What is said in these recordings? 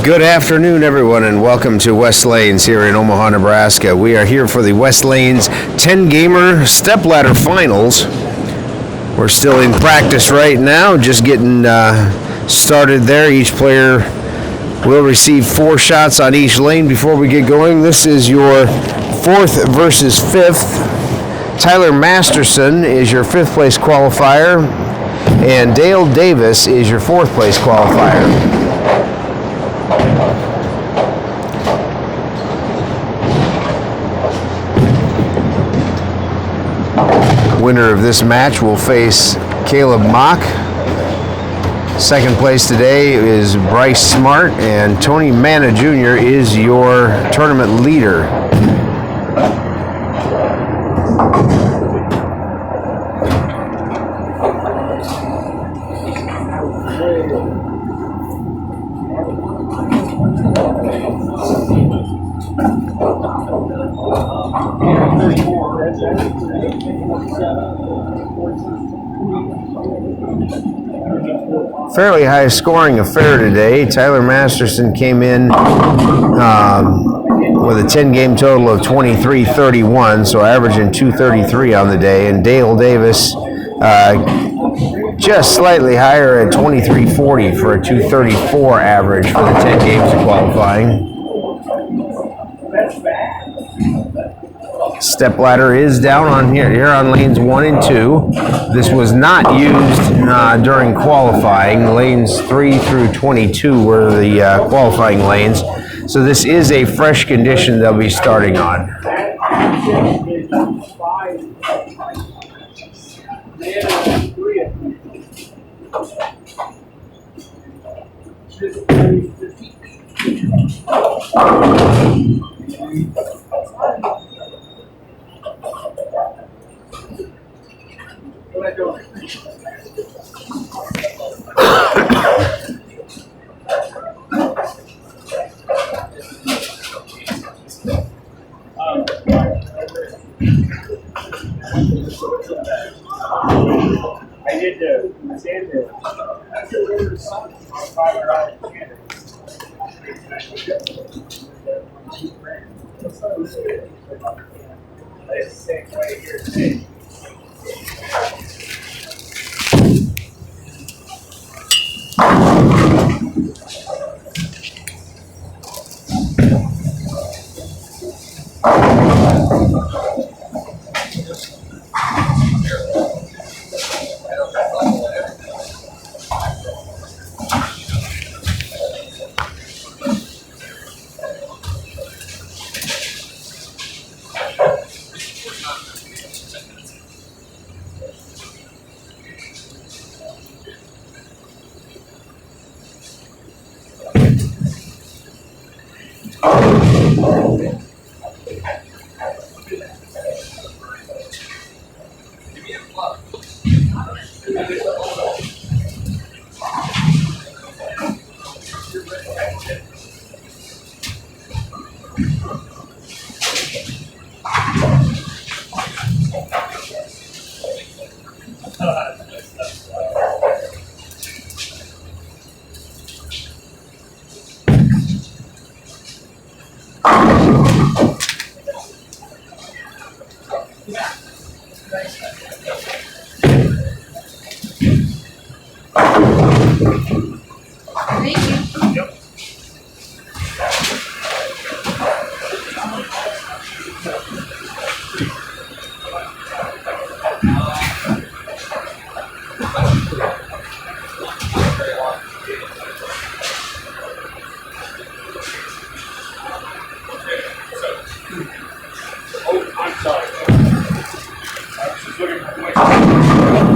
Good afternoon, everyone, and welcome to West Lanes here in Omaha, Nebraska. We are here for the West Lanes 10-gamer stepladder finals. We're still in practice right now, just getting started there. Each player will receive 4 shots on each lane before we get going. This is your 4th versus 5th. Tyler Masterson is your 5th place qualifier, and Dale Davis is your 4th place qualifier. Winner of this match will face Caleb Mock. Second place today is Bryce Smart, and Tony Manna Jr. is your tournament leader. Fairly high scoring affair today. Tyler Masterson came in with a 10-game total of 23-31, so averaging 233 on the day, and Dale Davis just slightly higher at 23-40 for a 234 average for the 10 games of qualifying. Stepladder is down on here on lanes 1 and 2. This was not used during qualifying. Lanes 3 through 22 were the qualifying lanes. So this is a fresh condition they'll be starting on. I did the sand.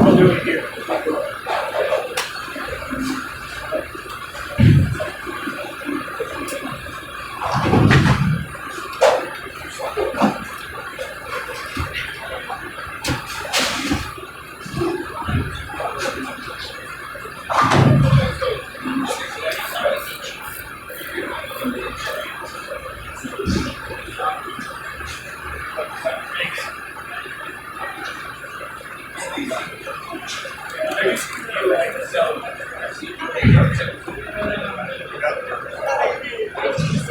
I'll do it here.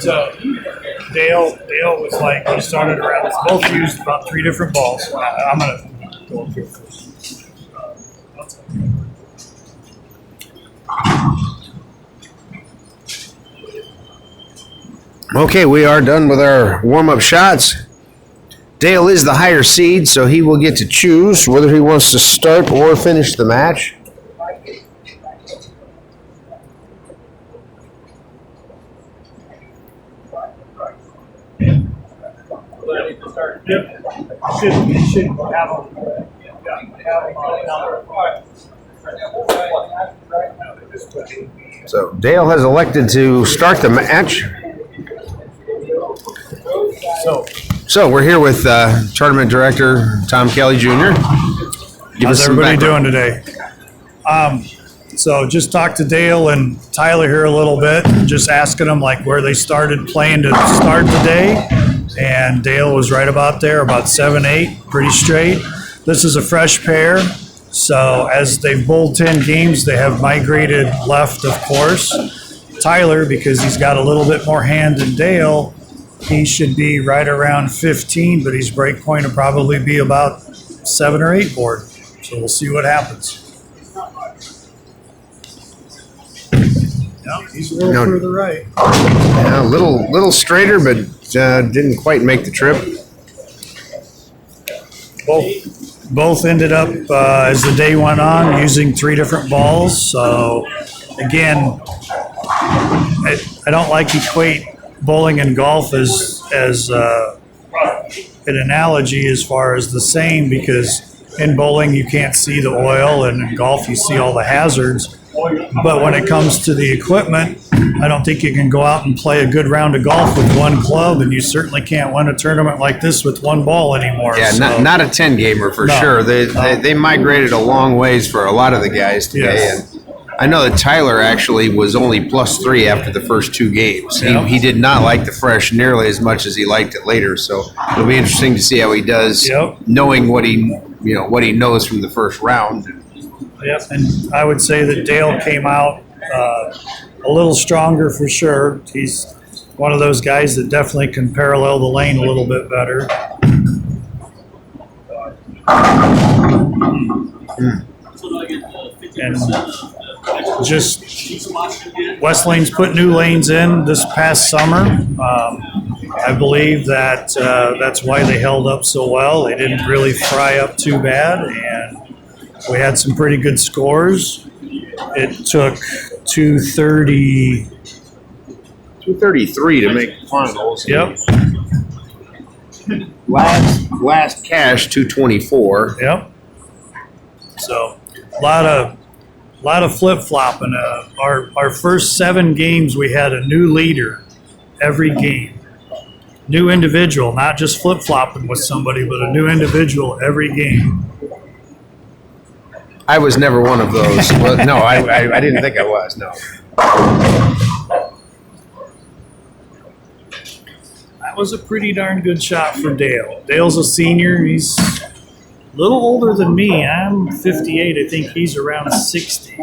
Dale was like, he started around, both used about 3 different balls. I'm going to go up here first. Okay, we are done with our warm-up shots. Dale is the higher seed, so he will get to choose whether he wants to start or finish the match. Yep. Should have So Dale has elected to start the match. So we're here with tournament director Tom Kelly Jr. How's everybody doing today? So just talked to Dale and Tyler here a little bit, just asking them like where they started playing to start the day. And Dale was right about there, about 7-8, pretty straight. This is a fresh pair. So as they've bowled 10 games, they have migrated left, of course. Tyler, because he's got a little bit more hand than Dale, he should be right around 15, but his break point will probably be about 7 or 8 board. So we'll see what happens. Yeah, he's a little further right. Yeah, a little straighter, but didn't quite make the trip. Both ended up, as the day went on, using 3 different balls. So, again, I don't like equate bowling and golf as an analogy as far as the same, because in bowling you can't see the oil, and in golf you see all the hazards. But when it comes to the equipment, I don't think you can go out and play a good round of golf with 1 club, and you certainly can't win a tournament like this with 1 ball anymore. Yeah, so, not a 10 gamer for sure. They migrated a long ways for a lot of the guys today. Yes. And I know that Tyler actually was only +3 after the first 2 games. Yep. He did not like the fresh nearly as much as he liked it later. So it'll be interesting to see how he does, knowing what he knows from the first round. Yep, and I would say that Dale came out a little stronger for sure. He's one of those guys that definitely can parallel the lane a little bit better. And just West Lanes put new lanes in this past summer. I believe that that's why they held up so well. They didn't really fry up too bad, and we had some pretty good scores. It took 233 to make the finals. Yep. Last cash 224. Yep. So a lot of flip flopping. Our first 7 games, we had a new leader every game. New individual, not just flip flopping with somebody, but a new individual every game. I was never one of those. Well, no, I didn't think I was. No. That was a pretty darn good shot for Dale. Dale's a senior. He's a little older than me. I'm 58. I think he's around 60.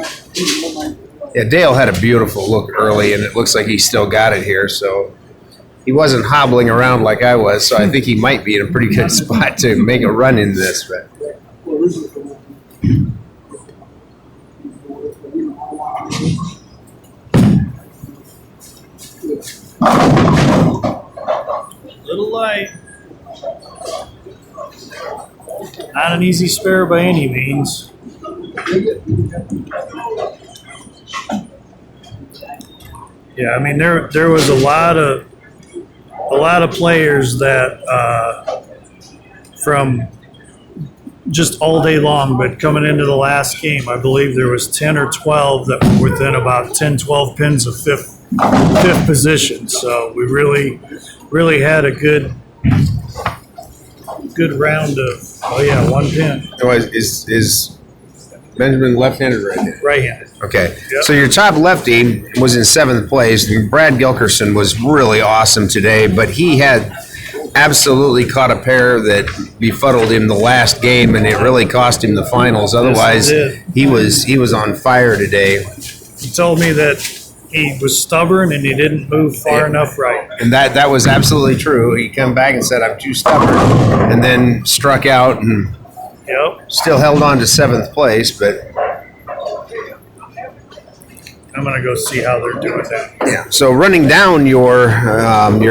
Yeah, Dale had a beautiful look early, and it looks like he still got it here. So he wasn't hobbling around like I was. So I think he might be in a pretty good spot to make a run in this. But. Little light. Not an easy spare by any means. Yeah, I mean there was a lot of players that from just all day long, but coming into the last game, I believe there was 10 or 12 that were within about 10, 12 pins of fifth position. So we really had a good round of 1 pin. Oh, is Benjamin left-handed or right-handed? Right-handed. Okay. Yep. So your top lefty was in 7th place. Brad Gilkerson was really awesome today, but he had absolutely caught a pair that befuddled him the last game, and it really cost him the finals. Otherwise, yes, he was on fire today. He told me that he was stubborn and he didn't move far enough right. And that was absolutely true. He came back and said, I'm too stubborn, and then struck out and still held on to 7th place, but I'm going to go see how they're doing that. yeah. So running down your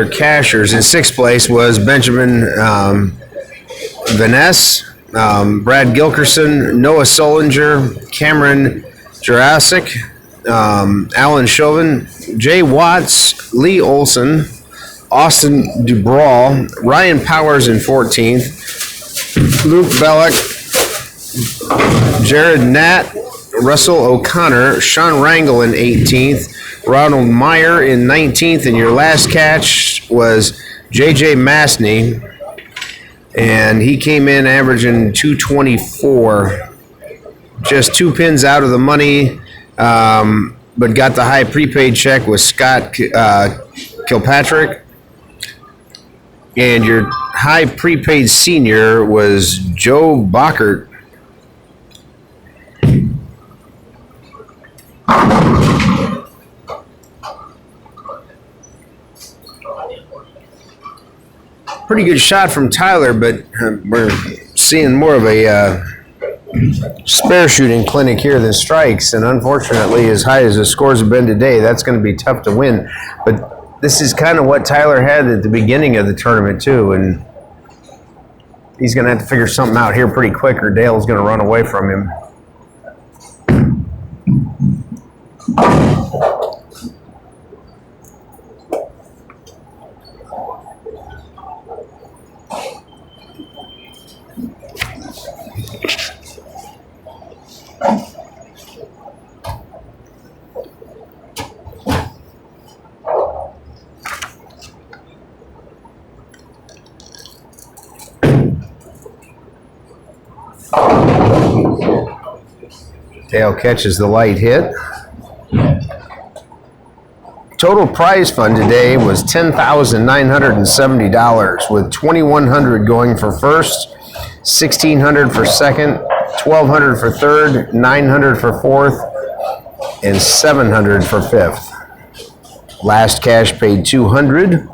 cashers, in 6th place was Benjamin Vaness, Brad Gilkerson, Noah Solinger, Cameron Jurassic, Alan Chauvin, Jay Watts, Lee Olson, Austin Dubraw, Ryan Powers in 14th, Luke Bellick, Jared Natt, Russell O'Connor, Sean Rangel in 18th, Ronald Meyer in 19th, and your last catch was J.J. Masney, and he came in averaging 224, just 2 pins out of the money, but got the high prepaid check with Scott Kilpatrick, and your high prepaid senior was Joe Bockert. Pretty good shot from Tyler, but we're seeing more of a spare shooting clinic here than strikes, and unfortunately, as high as the scores have been today, that's going to be tough to win. But this is kind of what Tyler had at the beginning of the tournament too, and he's going to have to figure something out here pretty quick, or Dale's going to run away from him. Dale catches the light hit. Total prize fund today was $10,970, with $2,100 going for first, $1,600 for second, $1,200 for third, $900 for fourth, and $700 for fifth. Last cash paid $200.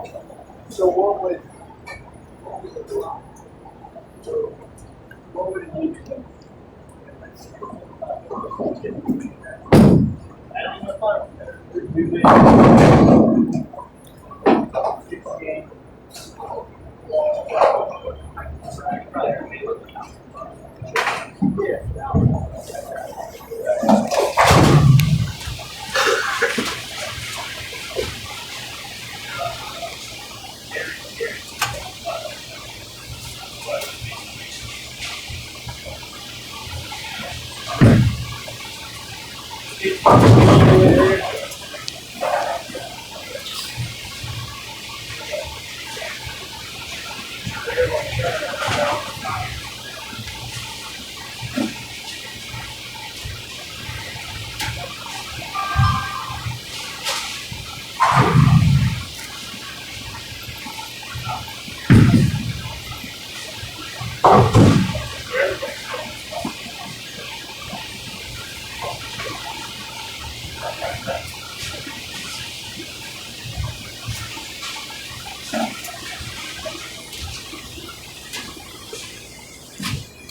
So what would it need to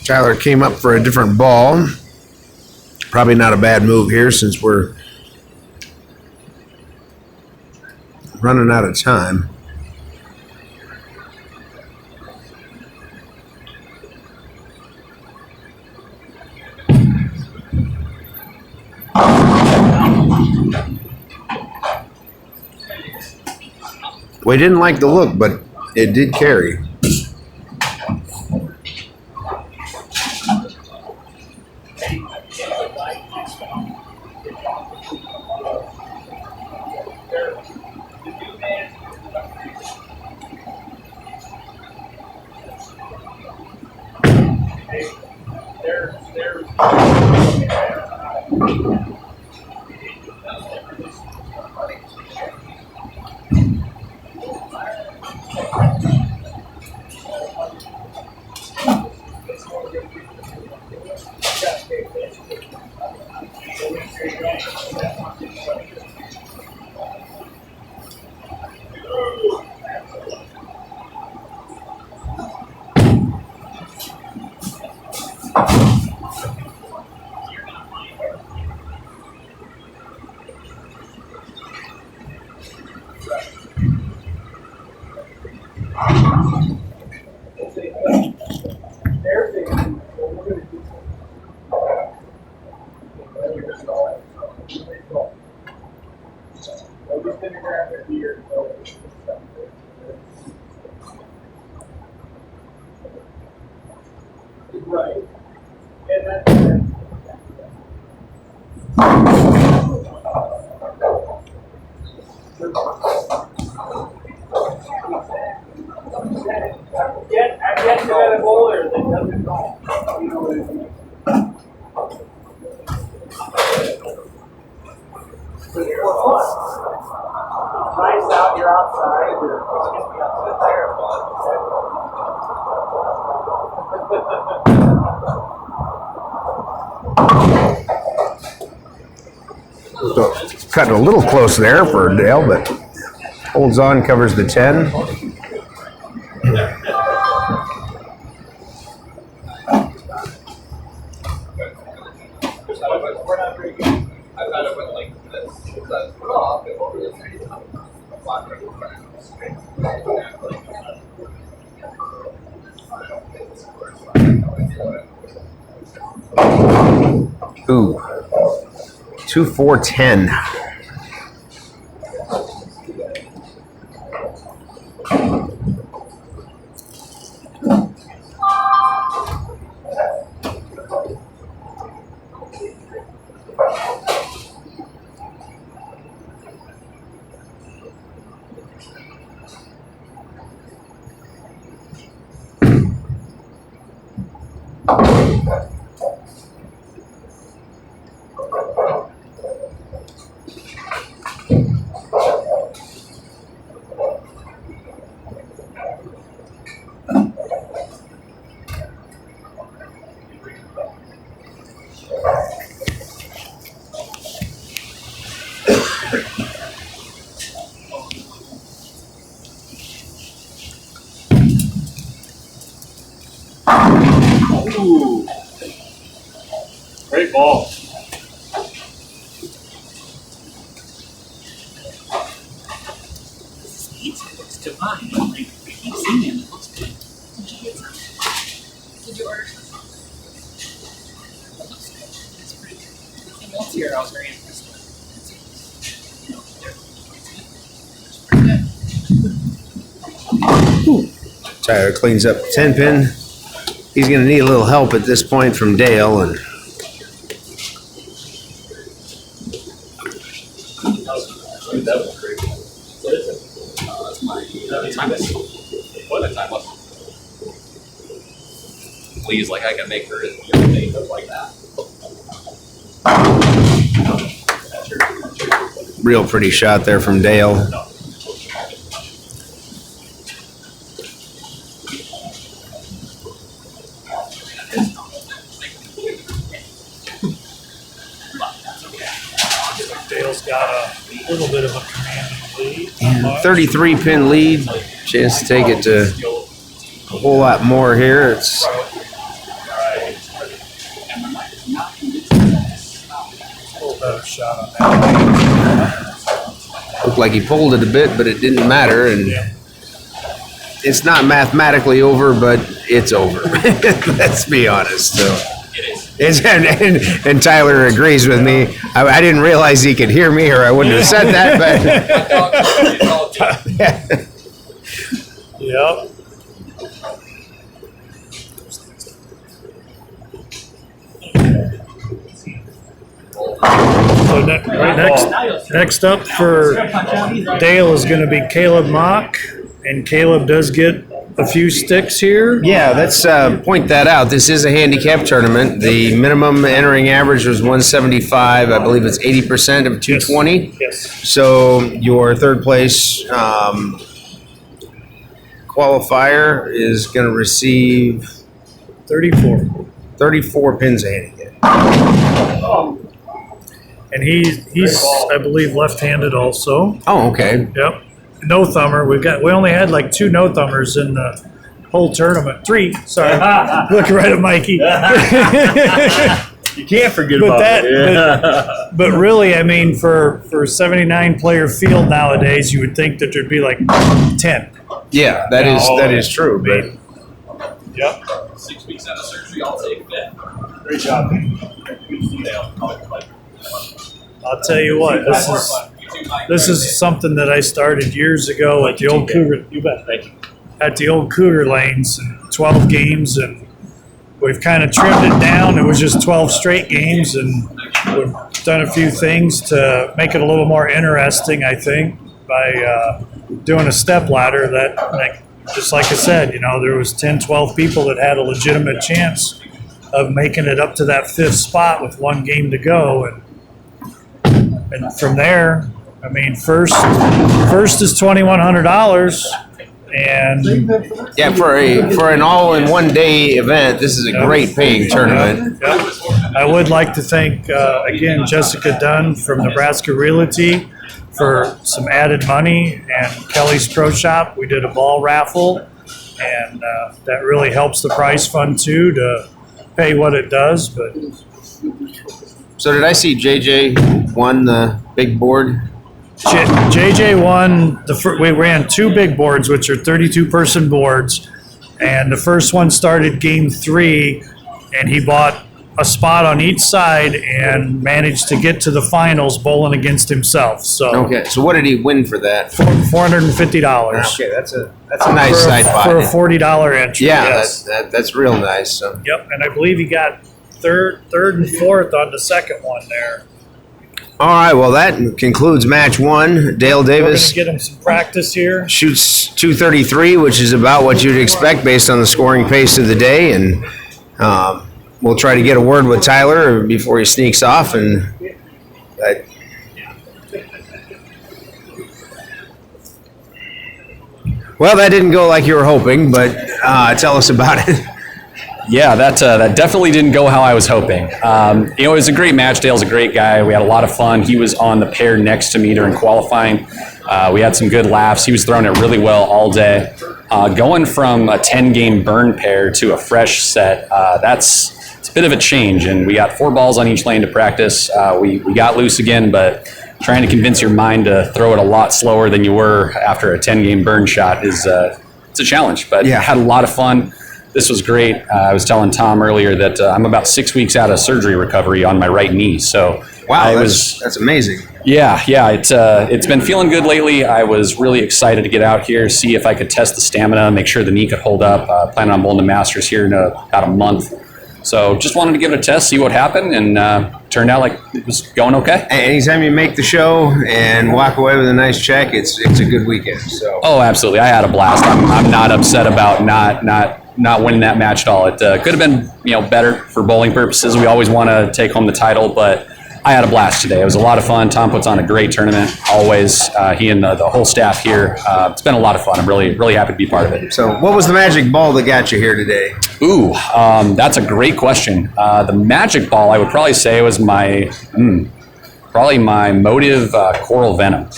Tyler came up for a different ball. Probably not a bad move here since we're running out of time. We didn't like the look, but it did carry. in to grab their beer. Right. And then. I get to that older than doesn't know. You know what I mean? Nice out, you're outside. So, cutting a little close there for Dale, but holds on, covers the 10. Ooh, 2, 4, 10. Ooh. Great ball. Pizza looks divine. Like, I keep seeing it. It looks good. Did you get some? Did you order some? It looks good. It's pretty good. Anything else here I was very impressed with? You know, it's pretty good. Tyler cleans up the 10 pin. He's going to need a little help at this point from Dale, and That was great. What is it? That's my timeless. What a timeless. Please, like I can make her everything look like that. real pretty shot there from Dale. Dale's got a little bit of a commanding lead. 33-pin lead. Chance to take it to a whole lot more here. It's A little better shot on that. looked like he pulled it a bit, but it didn't matter. And it's not mathematically over, but it's over. Let's be honest. So. And Tyler agrees with me. I didn't realize he could hear me, or I wouldn't have said that. But Yep. So next up for Dale is going to be Caleb Mock, and Caleb does get a few sticks here. yeah, let's point that out. This is a handicap tournament. The minimum entering average was 175. I believe it's 80% of 220. Yes. So your third place qualifier is going to receive 34. 34 pins a handicap. And he's I believe left-handed also. Oh, okay. Yep. No thumber. We only had like 2 no thumbers in the whole tournament. 3. Sorry. Look right at Mikey. You can't forget But about that- it. But really, I mean, for a 79 player field nowadays, you would think that there'd be like 10. Yeah, that is true. But Yep. 6 weeks out of surgery, I'll take that. Great job. I'll tell you what, This is something that I started years ago at the old Cougar. You bet. Thank you. At the old Cougar Lanes, 12 games, and we've kind of trimmed it down. It was just 12 straight games, and we've done a few things to make it a little more interesting, I think, by doing a step ladder that, like, just like I said, there was 10, 12 people that had a legitimate chance of making it up to that 5th spot with 1 game to go. And from there, I mean, first is $2,100. And Yeah, for an all-in-one day event, this is a great paying tournament. yeah, I would like to thank, again, Jessica Dunn from Nebraska Realty for some added money, and Kelly's Pro Shop. We did a ball raffle, and that really helps the prize fund too to pay what it does. But So did I see JJ won the big board? JJ won we ran 2 big boards, which are 32-person boards, and the first one started game 3, and he bought a spot on each side and managed to get to the finals bowling against himself. So Okay, so what did he win for that? $450. Okay, that's a nice side pot. For a $40 entry. Yeah, Yes. that's real nice. So. Yep, and I believe he got third and fourth on the second one there. All right, well, that concludes match 1. Dale We're going Davis to get him some practice here. shoots 233, which is about what you'd expect based on the scoring pace of the day. And we'll try to get a word with Tyler before he sneaks off. And well, that didn't go like you were hoping, but tell us about it. Yeah, that definitely didn't go how I was hoping. It was a great match. Dale's a great guy. We had a lot of fun. He was on the pair next to me during qualifying. We had some good laughs. He was throwing it really well all day. Going from a 10-game burn pair to a fresh set, it's a bit of a change. And we got 4 balls on each lane to practice. We got loose again, but trying to convince your mind to throw it a lot slower than you were after a 10-game burn shot it's a challenge. But Yeah. had a lot of fun. This was great. I was telling Tom earlier that I'm about 6 weeks out of surgery recovery on my right knee. So Wow, that's amazing. Yeah. It's been feeling good lately. I was really excited to get out here, see if I could test the stamina, make sure the knee could hold up. Planning on bowling the Masters here in about a month. So just wanted to give it a test, see what happened, and turned out like it was going okay. Anytime you make the show and walk away with a nice check, it's a good weekend. So. Oh, absolutely. I had a blast. I'm not upset about not winning that match at all. It could have been better for bowling purposes. We always want to take home the title, but I had a blast today. It was a lot of fun. Tom puts on a great tournament always. He and the whole staff here. It's been a lot of fun. I'm really, really happy to be part of it. So what was the magic ball that got you here today? Ooh, that's a great question. The magic ball, I would probably say, was my Motive Coral Venom.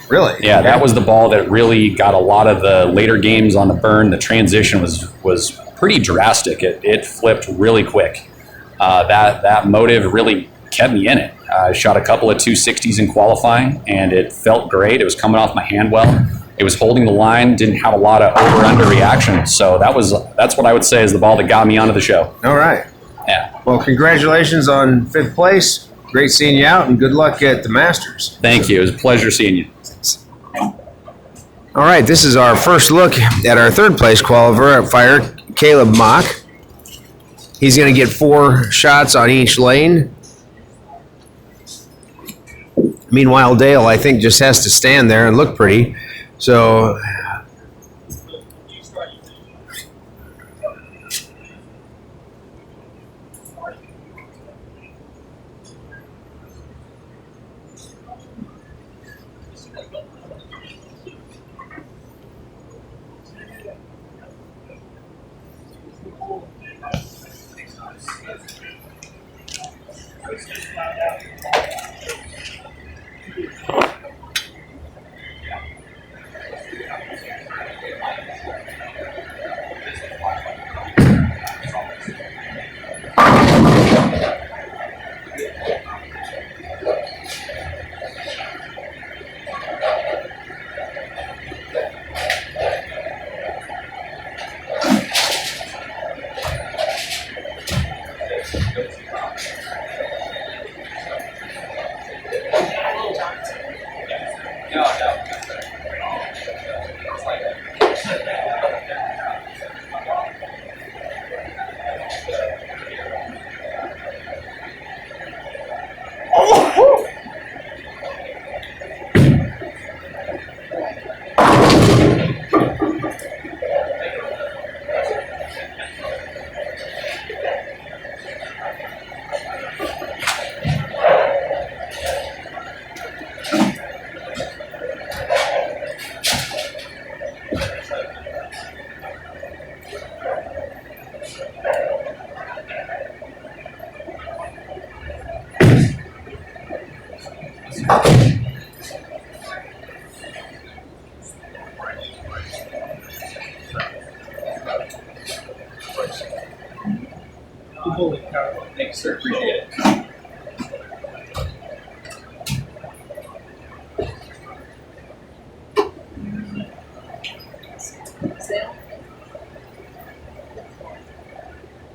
Really? Yeah, that was the ball that really got a lot of the later games on the burn. The transition was pretty drastic. It flipped really quick. That Motive really kept me in it. I shot a couple of 260s in qualifying, and it felt great. It was coming off my hand well. It was holding the line, didn't have a lot of over-under reaction. So that's what I would say is the ball that got me onto the show. All right. Yeah. Well, congratulations on 5th place. Great seeing you out, and good luck at the Masters. Thank you. It was a pleasure seeing you. All right, this is our first look at our 3rd place qualifier, Caleb Mock. He's going to get 4 shots on each lane. Meanwhile, Dale, I think, just has to stand there and look pretty. So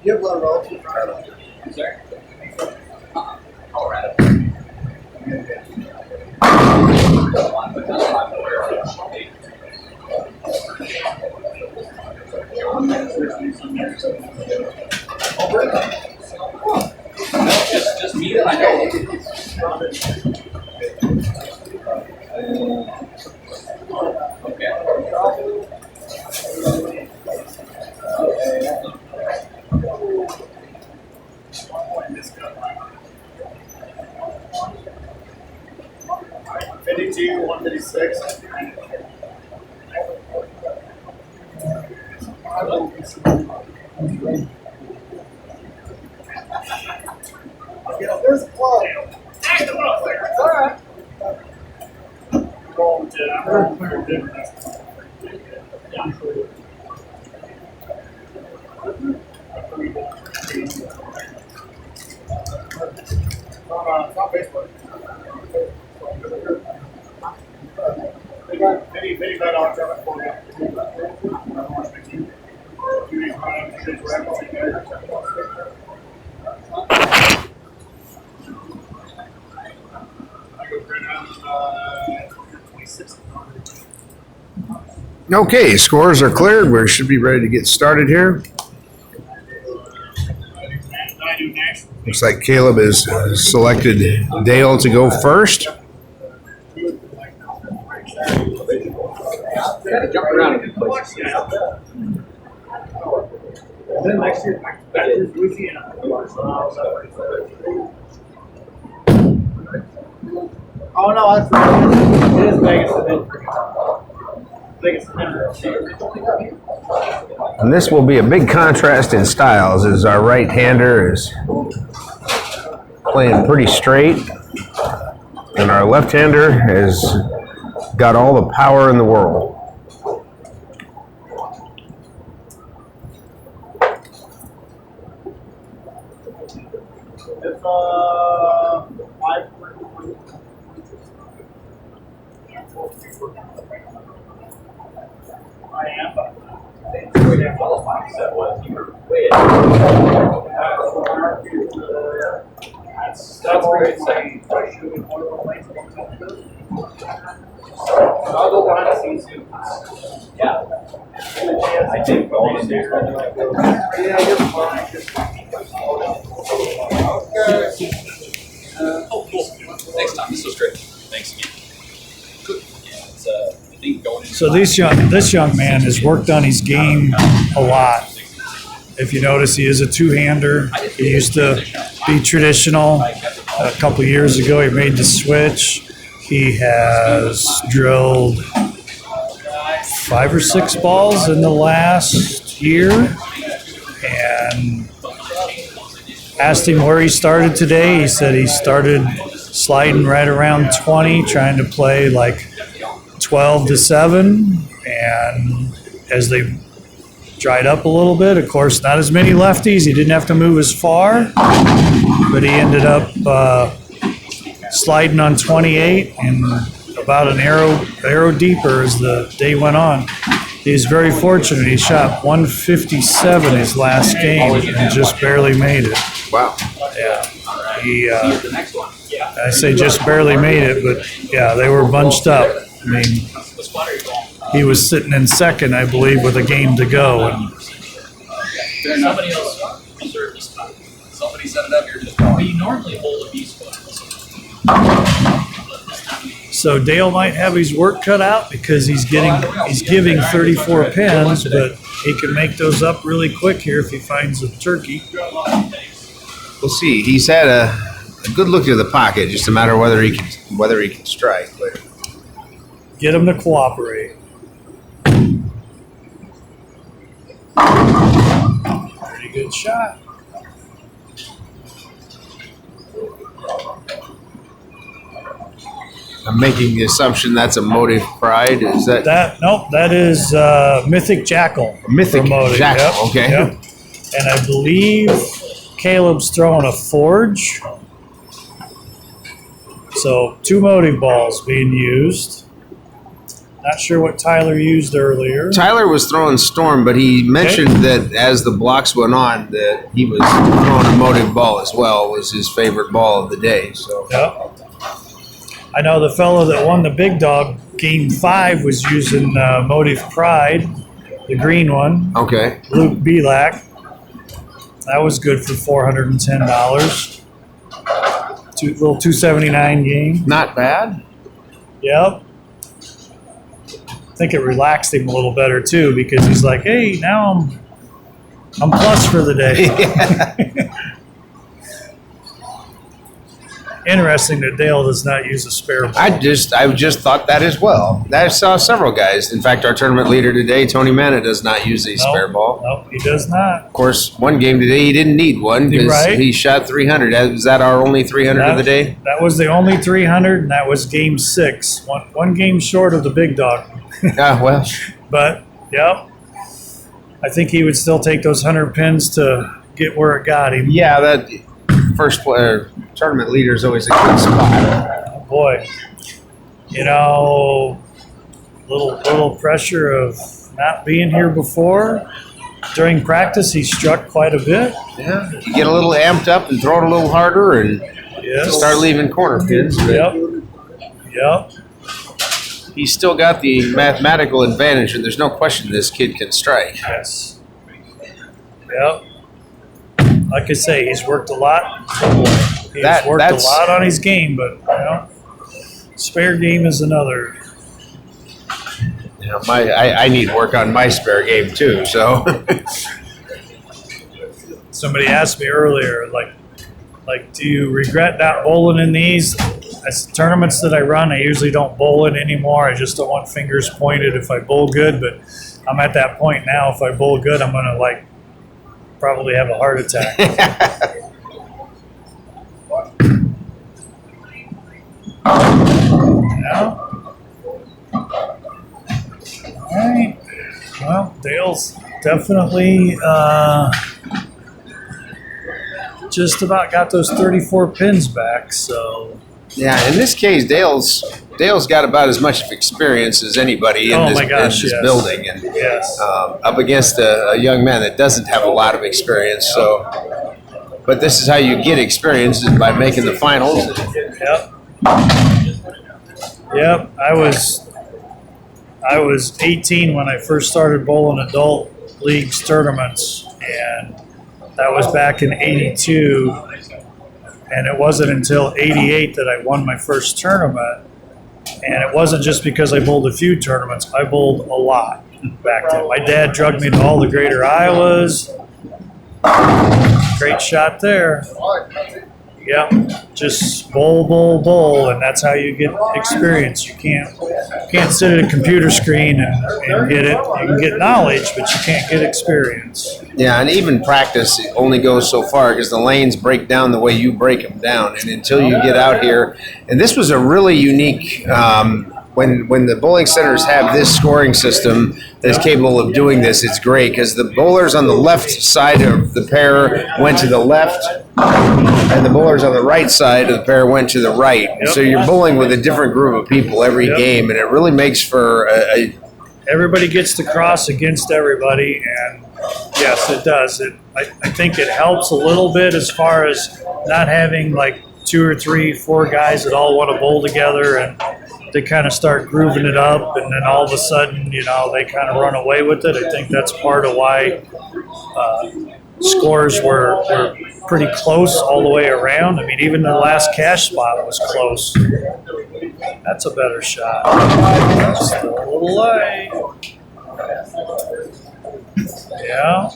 you have one relative? I'm sorry. Colorado. Just me that I know. Okay. 52, 156. There's a club. It's all right. It's not Facebook. Many bad odds on it for you. Okay, scores are cleared. We should be ready to get started here. Looks like Caleb has selected Dale to go first. Gotta jump around a good places. Then next year, back to Louisiana. Oh no, that's right. It is Vegas and then And this will be a big contrast in styles as our right-hander is playing pretty straight and our left-hander has got all the power in the world. It's 5. I am. That's pretty exciting. I'll go behind the scenes too. Yeah. I think all in there. Yeah, you're fine. Okay. Oh, cool. Thanks, Tom. This was great. Thanks again. Yeah, it's, I think going into So this young man has worked on his game a lot. If you notice, he is a two-hander. He used to be traditional. A couple years ago, he made the switch. He has drilled 5 or 6 balls in the last year, and asked him where he started today. He said he started sliding right around 20, trying to play like 12 to 7, and as they dried up a little bit, of course, not as many lefties. He didn't have to move as far, but he ended up sliding on 28 and about an arrow deeper as the day went on. He was very fortunate. He shot 157 his last game and just barely made it. Wow. Yeah. He, I say just barely made it, but yeah, they were bunched up. I mean, he was sitting in second, I believe, with a game to go. And somebody else reserved this time. Somebody set it up here just well, you normally hold a piece of so Dale might have his work cut out because he's giving 34 pins, but he can make those up really quick here if he finds a turkey. We'll see. He's had a good look to the pocket, just a matter of whether he can strike. But Get him to cooperate. Pretty good shot. I'm making the assumption that's a Motive Pride. Is that Nope, that is Mythic Jackal. Mythic promoted. Jackal? Yep, Okay. yep. And I believe Caleb's throwing a Forge. So 2 motive balls being used. Not sure what Tyler used earlier. Tyler was throwing Storm, but he mentioned that as the blocks went on, that he was throwing a Motive ball as well. Was his favorite ball of the day. So. Yep. I know the fellow that won the big dog game 5 was using Motive Pride, the green one. Okay. Luke Belak. That was good for $410. Little 279 game. Not bad. Yep. I think it relaxed him a little better too because he's like, hey, now I'm plus for the day. Interesting that Dale does not use a spare ball. I just thought that as well. I saw several guys. In fact, our tournament leader today, Tony Manna, does not use a spare ball. No, he does not. Of course, one game today he didn't need one because Right. he shot 300. Was that our only 300 of the day? That was the only 300, and that was game 6. One game short of the big dog. Well, But, yep. I think he would still take those 100 pins to get where it got him. yeah, that first player, tournament leader is always a good spot. Oh, boy. You know, little pressure of not being here before. During practice, he struck quite a bit. Yeah, you get a little amped up and throw it a little harder and Yes. start leaving corner pins. But Yep. he's still got the mathematical advantage, and there's no question this kid can strike. Yes. Yep. Like I say, he's worked a lot. He's worked a lot on his game, but spare game is another. You know, I need work on my spare game too. So Somebody asked me earlier, like, do you regret not bowling in these? Tournaments that I run, I usually don't bowl in anymore. I just don't want fingers pointed if I bowl good, but I'm at that point now. If I bowl good, I'm gonna probably have a heart attack. Yeah. All right. Well, Dale's definitely just about got those 34 pins back. So yeah, in this case, Dale's got about as much experience as anybody in this building, and yes. up against a young man that doesn't have a lot of experience. So, but this is how you get experience, is by making the finals. Yep. Yep. I was 18 when I first started bowling adult leagues tournaments, and that was back in '82. And it wasn't until '88 that I won my first tournament. And it wasn't just because I bowled a few tournaments. I bowled a lot back then. My dad drugged me to all the greater Iowas. Great shot there. Yep, just bowl, and that's how you get experience. You can't sit at a computer screen and get it. You can get knowledge, but you can't get experience. Yeah, and even practice only goes so far because the lanes break down the way you break them down, and until you get out here, and this was a really unique. When the bowling centers have this scoring system that's capable of doing this, it's great because the bowlers on the left side of the pair went to the left, and the bowlers on the right side of the pair went to the right. Yep. So you're bowling with a different group of people every game, and it really makes for everybody gets to cross against everybody, and yes, it does. I think it helps a little bit as far as not having like 2 or 3, 4 guys that all want to bowl together and they kind of start grooving it up, and then all of a sudden, they kind of run away with it. I think that's part of why scores were pretty close all the way around. I mean, even the last cash spot was close. That's a better shot. Still a little light. Yeah.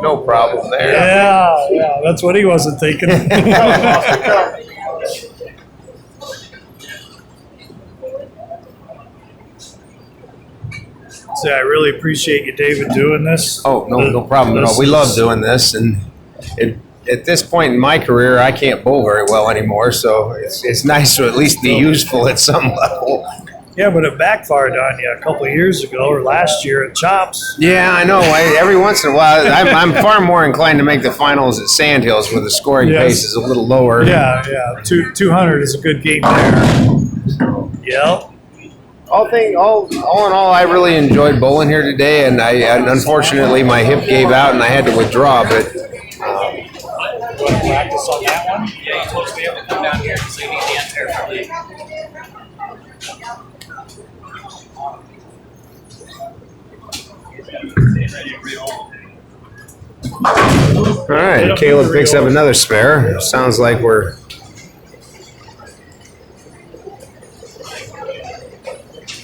no problem there. Yeah, that's what he wasn't thinking. So I really appreciate you, David, doing this. Oh, no problem at all. We love doing this, and at this point in my career, I can't bowl very well anymore, so it's nice to at least be useful at some level. Yeah, but it backfired on you a couple of years ago or last year at Chops. Yeah, I know. Every once in a while, I'm far more inclined to make the finals at Sandhills where the scoring pace is a little lower. Yeah. 200 is a good game there. Yep. All in all, I really enjoyed bowling here today, and unfortunately my hip gave out and I had to withdraw. But You want to practice on that one? Yeah, you told us we have to come down here, so you need the entire for me. all right, Caleb picks up another spare. Sounds like we're.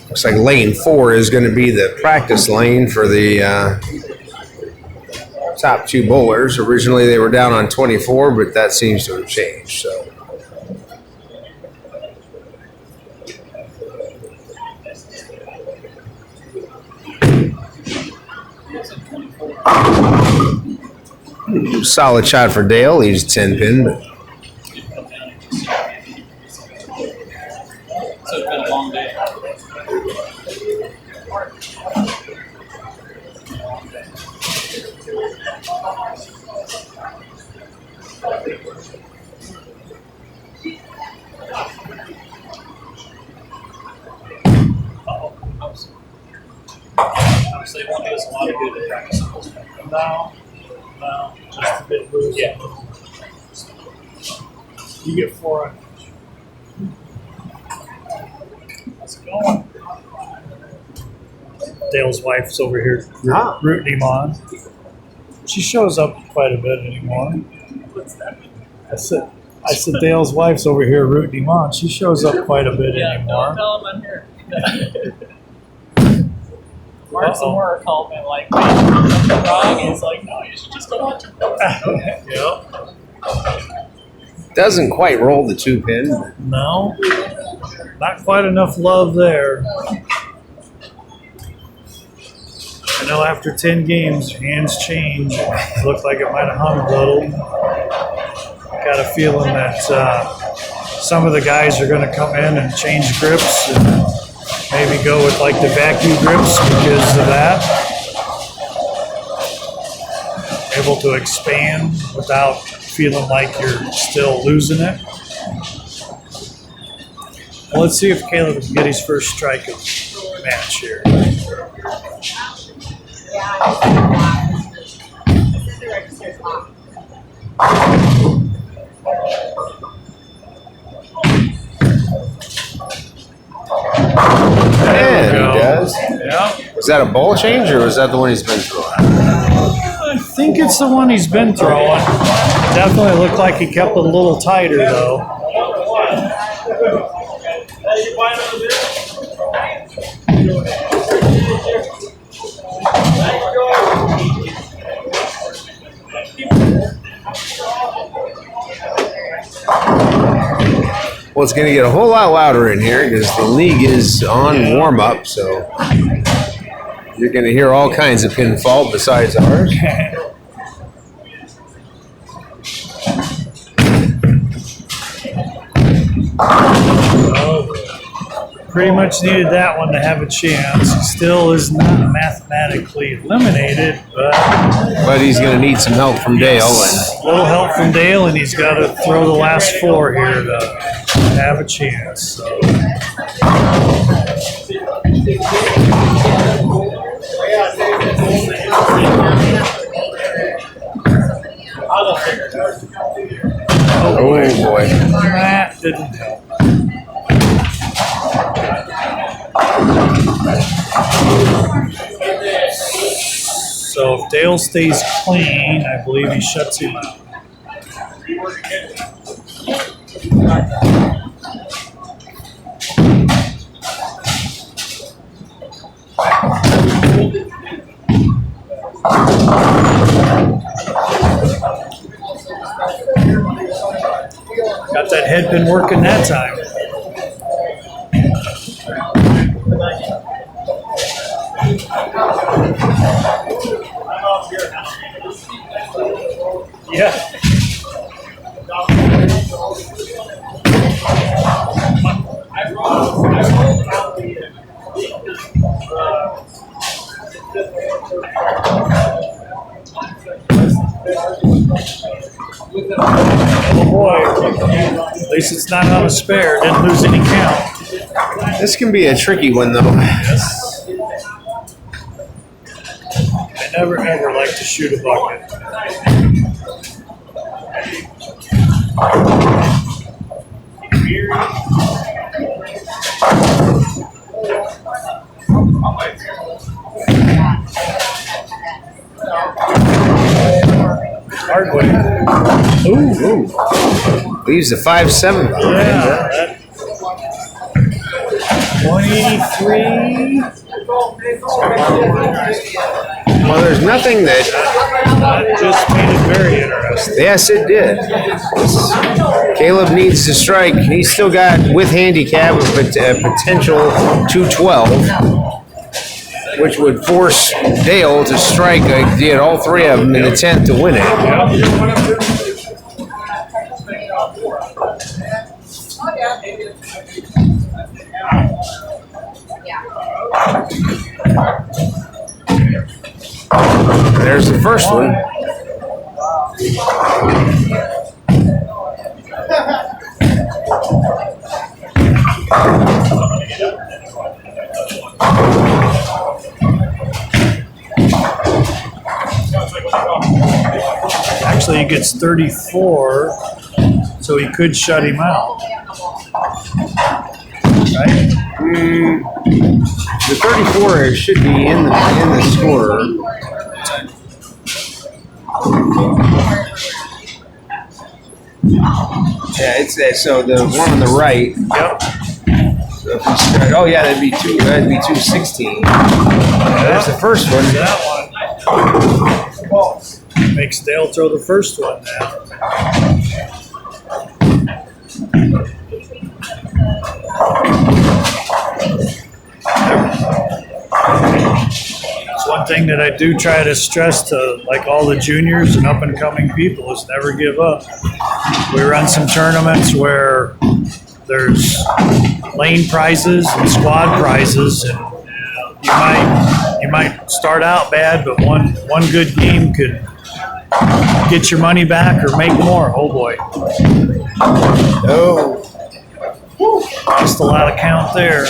Looks like lane 4 is going to be the practice lane for the top 2 bowlers. Originally they were down on 24, but that seems to have changed. So. Solid shot for Dale. He's 10 pin, but. So it's been a long day. Obviously, it won't do us a lot of good to practice on this. No, just a bit loose. Yeah. You get 4 on each. How's it going? Dale's wife's over here rooting him on. She shows up quite a bit anymore. What's that? I said Dale's wife's over here rooting him on. She shows up quite a bit Yeah, anymore. don't tell him I'm here. Mark some more called me like, something wrong. He's like, no, you should just go watch him. Yep. Doesn't quite roll the 2 pin. No, not quite enough love there. I know after 10 games, hands change. Looked like it might have hung a little. Got a feeling that some of the guys are going to come in and change grips and maybe go with like the vacuum grips because of that. Able to expand without feeling like you're still losing it. Well, let's see if Caleb can get his first strike of the match here. And he does. Yeah. Was that a ball change or was that the one he's been throwing? I think it's the one he's been throwing. Definitely looked like he kept it a little tighter though. Well, it's going to get a whole lot louder in here because the league is on warm-up, so you're going to hear all kinds of pin fault besides ours. Pretty much needed that one to have a chance. He still is not mathematically eliminated, But he's going to need some help from Dale. a little help from Dale, and he's got to throw the last 4 here to have a chance. So. Oh, boy. That didn't help. So if Dale stays clean, I believe he shuts him out. Got that head pin working that time. Yeah. least it's not on a spare. Didn't lose any count. This can be a tricky one, though. I never ever like to shoot a bucket. Hard way. Ooh. Leaves the 5-7 behind. Yeah. 23. Well, there's nothing that. That just made it very interesting. Yes, it did. Caleb needs to strike. He's still got, with handicap, a potential 212, which would force Dale to strike. Get all three of them in the 10th to win it. There's the first one. Actually, he gets 34, so he could shut him out. Right? The 34 should be in the score. Yeah, it's so the one on the right. Yep. So if we start, oh yeah, that'd be 216. There's the first one. That one makes Dale throw the first one now. It's one thing that I do try to stress to like all the juniors and up and coming people is never give up. We run some tournaments where there's lane prizes and squad prizes, and you might start out bad, but one good game could get your money back or make more. Oh boy. Oh. Just a lot of count there.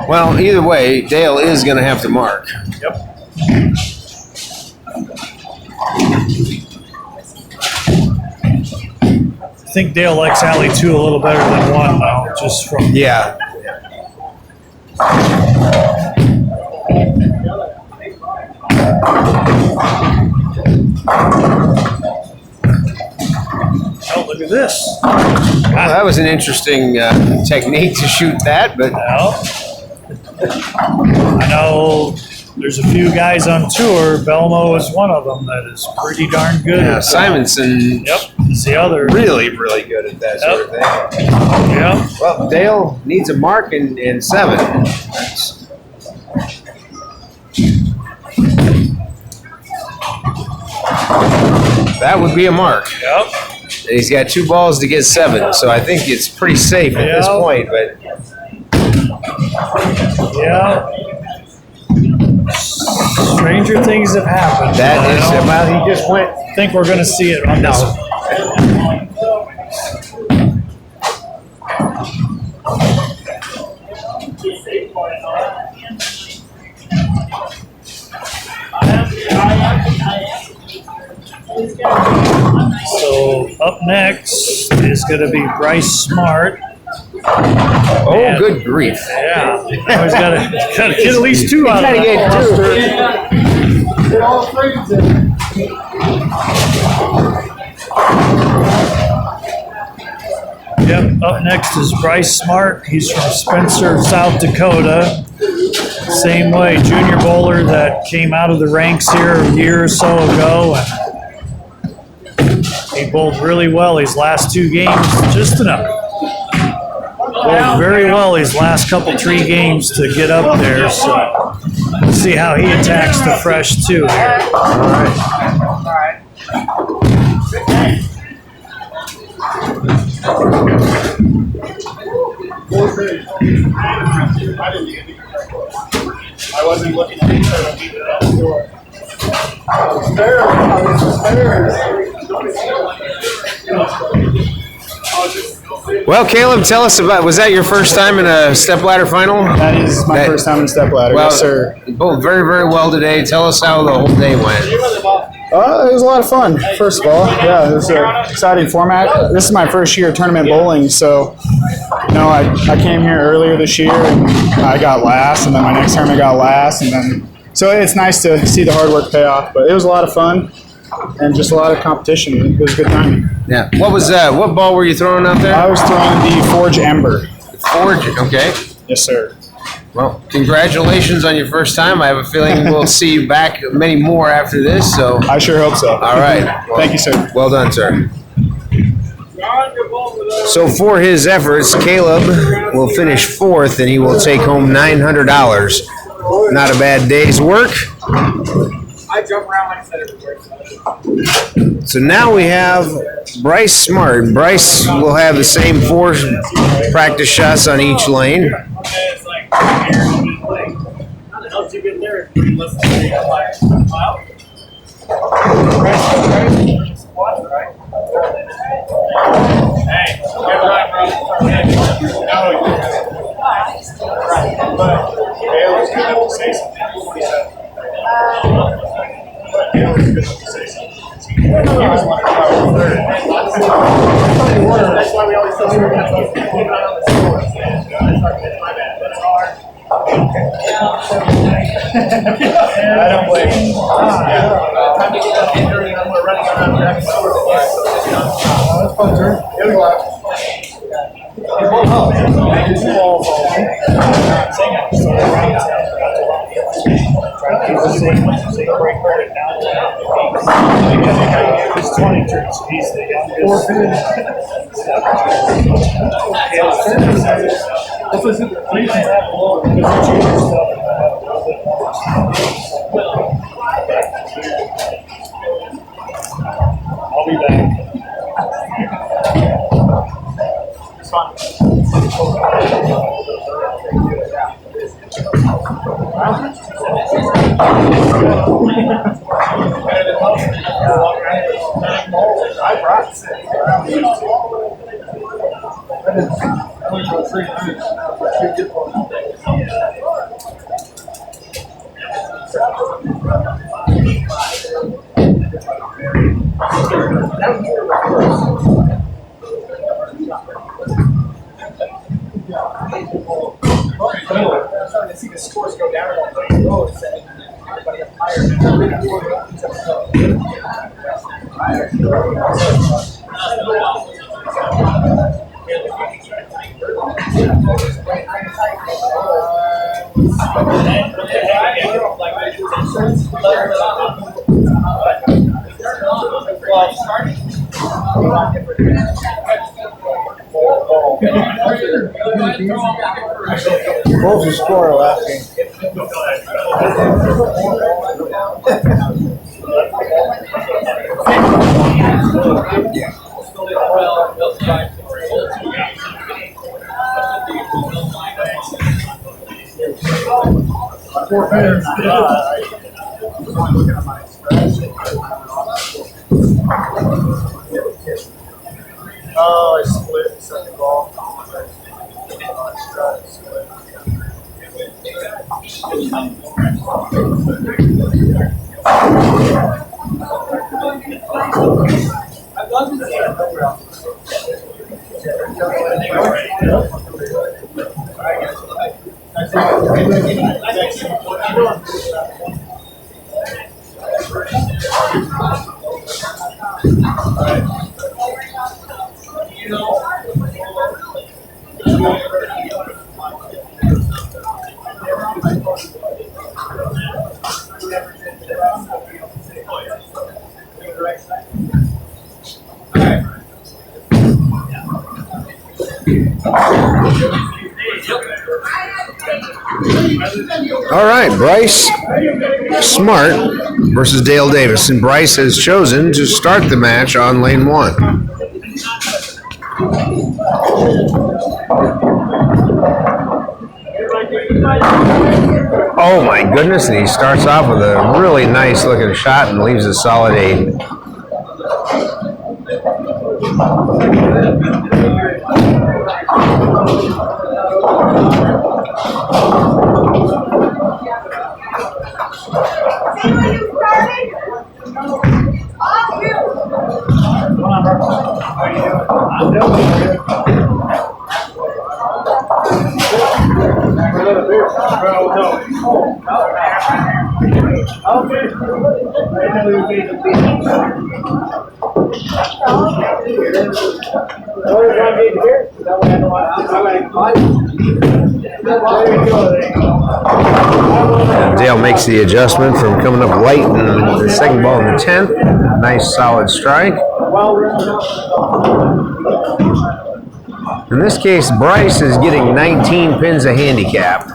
Well, either way, Dale is going to have to mark. Yep. I think Dale likes Alley 2 a little better than 1 though, just from Yeah. oh, look at this. Well, that was an interesting technique to shoot that, but Well, I know there's a few guys on tour. Belmo is one of them that is pretty darn good. yeah, at Simonson Yep, is the other. really good at that sort of thing. Yep. Well, Dale needs a mark in 7. That would be a mark. Yep. And he's got 2 balls to get 7, so I think it's pretty safe at this Yeah. point. But Yeah. Stranger things have happened. that I is, don't well, he just went. think we're going to see it on this No. one. So up next is going to be Bryce Smart. Oh, Man. good grief! Yeah, now he's got to get at least 2 out of Gotta get that. 2. Yep, up next is Bryce Smart. He's from Spencer, South Dakota. Same way, junior bowler that came out of the ranks here a year or so ago. And he bowled really well his last 2 games, just enough. Bowled very well his last 3 games to get up there. So we'll see how he attacks the fresh 2 here. All right. I wasn't looking at it. Well, Caleb, tell us about. Was that your first time in a stepladder final? That is my first time in stepladder. Well, Yes, sir. Both very, very well today. Tell us how the whole day went. It was a lot of fun. First of all, yeah, it was an exciting format. This is my first year tournament bowling, so I came here earlier this year and I got last, and then my next tournament got last, and then so it's nice to see the hard work pay off. But it was a lot of fun and just a lot of competition. It was a good time. Yeah. What was that? What ball were you throwing out there? I was throwing the Forge Ember. Forge. Okay. Yes, sir. Well, congratulations on your first time. I have a feeling we'll see you back many more after this. So. I sure hope so. All right. Well, thank you, sir. Well done, sir. So for his efforts, Caleb will finish fourth, and he will take home $900. Not a bad day's work. I jump around like I said everywhere. So now we have Bryce Smart. Bryce will have the same 4 practice shots on each lane. It's like, how the hell did you get there? Less than 3 miles. Right? Hey, get right, bro. But Dale was good enough to say something. What he said. Dale was good enough to say something. He was like, that's why we always tell people to keep an eye on the scores. My bad. That's hard. I don't blame you. Time to get up and dirty, and I'm running around grabbing scores. That's fun, sir. Here we go. He's 23, so he's the youngest. I'll be back. It's fun. I practice it. I'm starting to see the scores go down on the road. Everybody up higher. What was the score last game? Oh, I split second ball. All right, Bryce Smart versus Dale Davis, and Bryce has chosen to start the match on lane 1. Oh my goodness, and he starts off with a really nice looking shot and leaves a solid 8. And Dale makes the adjustment from coming up light in the second ball in the 10th. Nice solid strike. In this case, Bryce is getting 19 pins a handicap.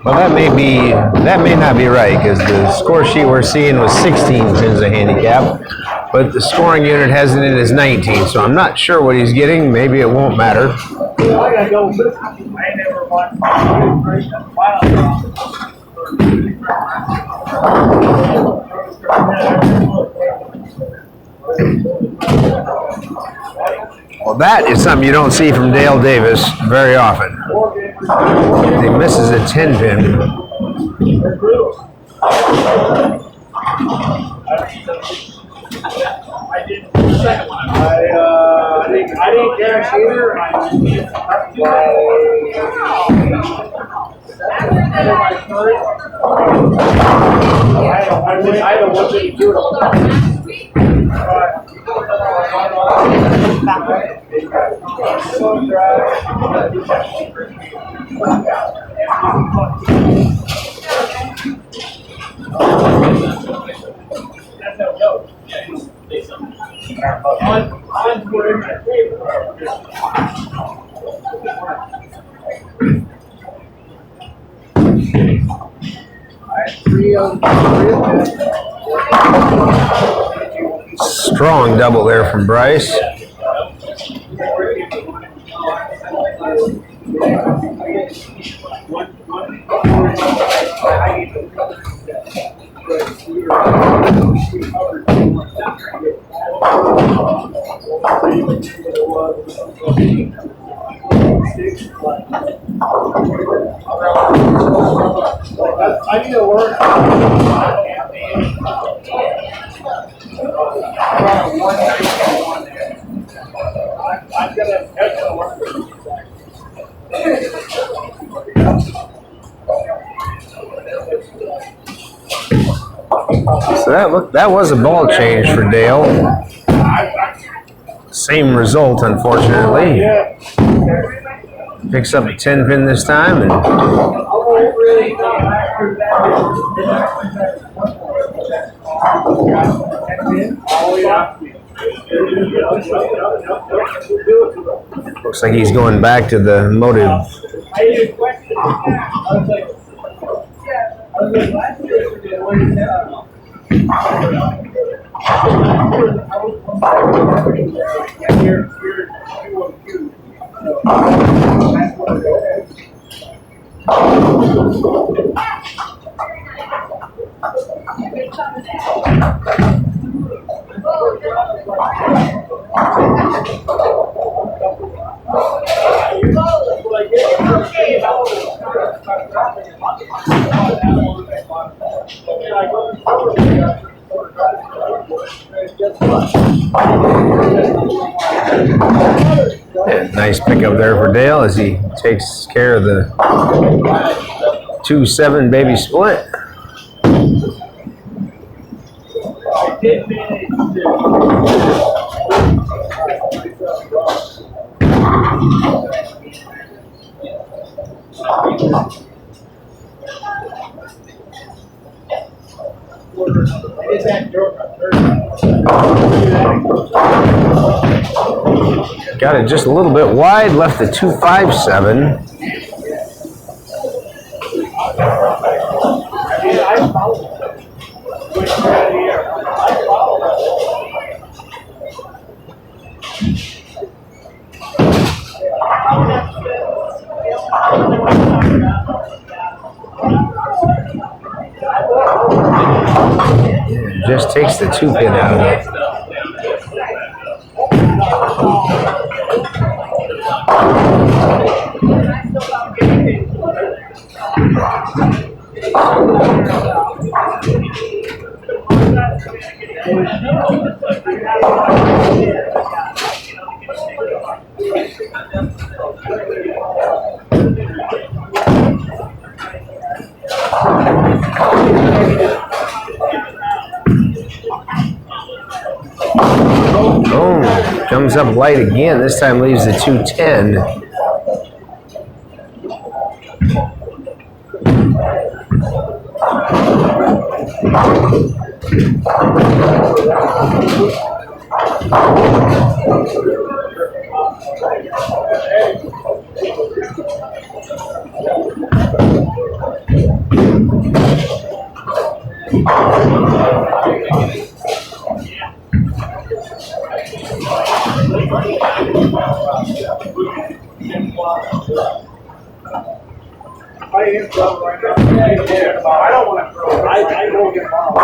Well, that may not be right because the score sheet we're seeing was 16 pins a handicap, but the scoring unit has it in as 19, so I'm not sure what he's getting. Maybe it won't matter. Well, that is something you don't see from Dale Davis very often. He misses a 10 pin. I didn't cash either. I don't want to do Strong double there from Bryce. I need to work. I've got a excellent work. So that was a ball change for Dale. Same result, unfortunately. Picks up a 10 pin this time and looks like he's going back to the motive. Yeah, nice pickup there for Dale as he takes care of the 2-7 baby split. Got it just a little bit wide, left the 2-5-7. Just takes the 2-pin out of it. Oh, comes up light again. This time leaves the 210. I don't want to throw. I will get involved.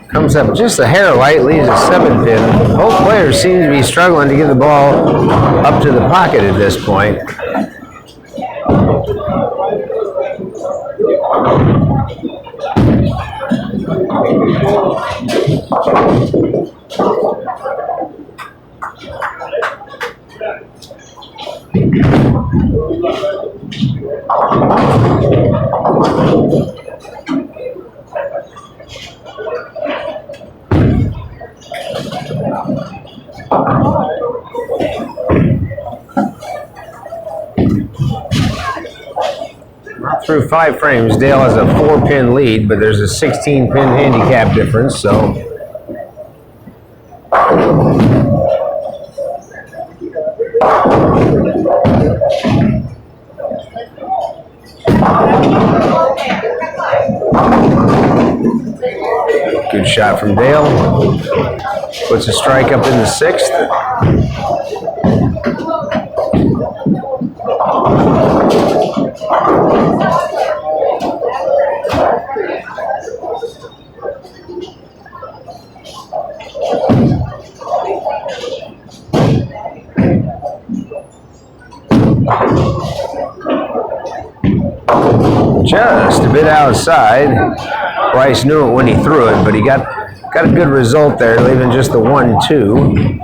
Comes up just a hair light, leaves a 7-pin. Both players seem to be struggling to get the ball up to the pocket at this point. Through 5 frames, Dale has a 4-pin lead, but there's a 16-pin handicap difference, so good shot from Dale. Puts a strike up in the 6th. Just a bit outside. Bryce knew it when he threw it, but he got a good result there, leaving just the 1-2.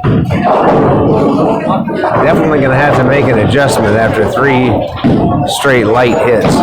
Definitely going to have to make an adjustment after 3 straight light hits.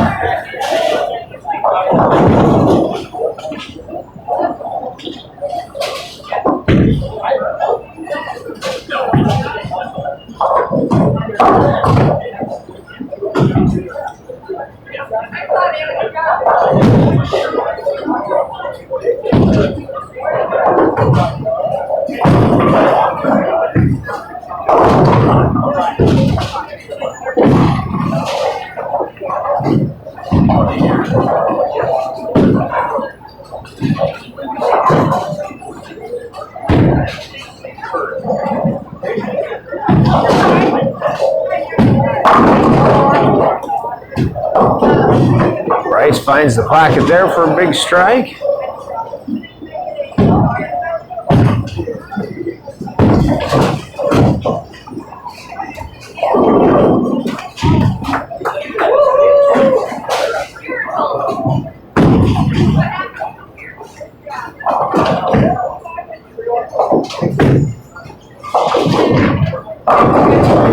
Bryce finds the pocket there for a big strike.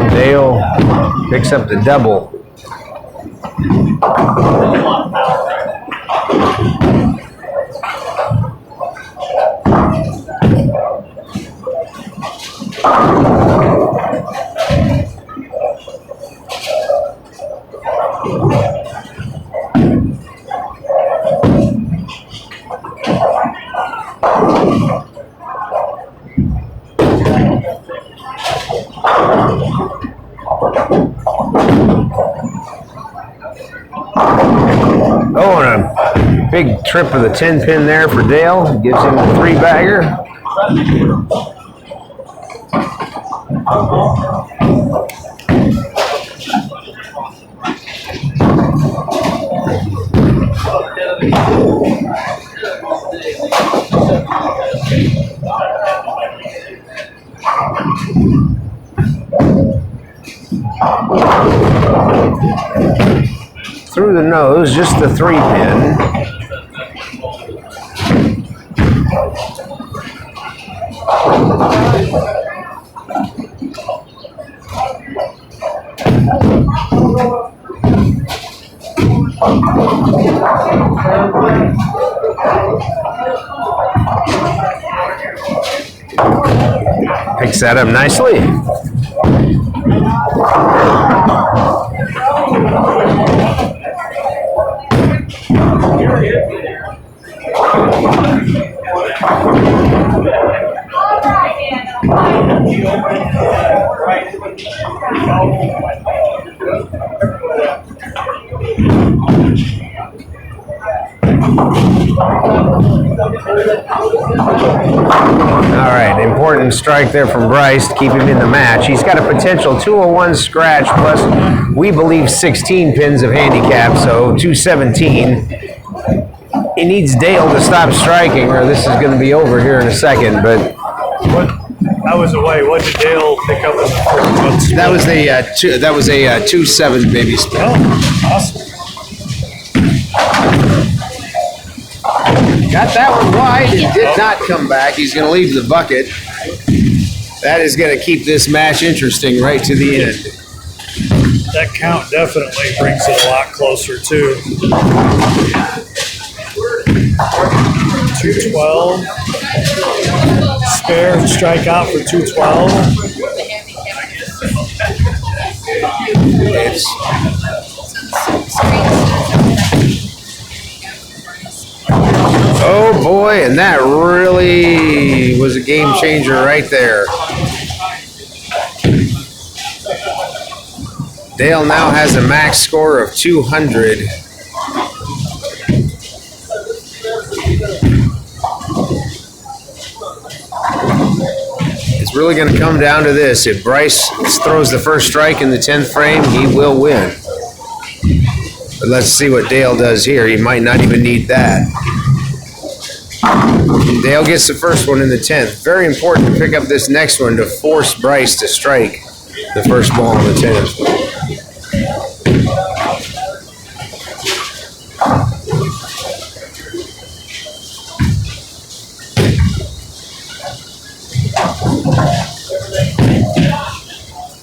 Dale picks up the double. big trip of the 10 pin there for Dale. Gives him the 3-bagger. Through the nose, just the 3-pin. Picks that up nicely. All right, important strike there from Bryce to keep him in the match. He's got a potential 201 scratch plus, we believe, 16 pins of handicap, so 217. He needs Dale to stop striking, or this is going to be over here in a second. But I was away. What did Dale pick up? That was a 2-7 baby spin. Oh, awesome. Got that one wide and did not come back. He's going to leave the bucket. That is going to keep this match interesting right to the end. That count definitely brings it a lot closer, too. 212. Spare and strike out for 212. It's oh boy, and that really was a game changer right there. Dale now has a max score of 200. It's really going to come down to this. If Bryce throws the first strike in the 10th frame, he will win. But let's see what Dale does here. He might not even need that. Dale gets the first one in the 10th. Very important to pick up this next one to force Bryce to strike the first ball in the 10th.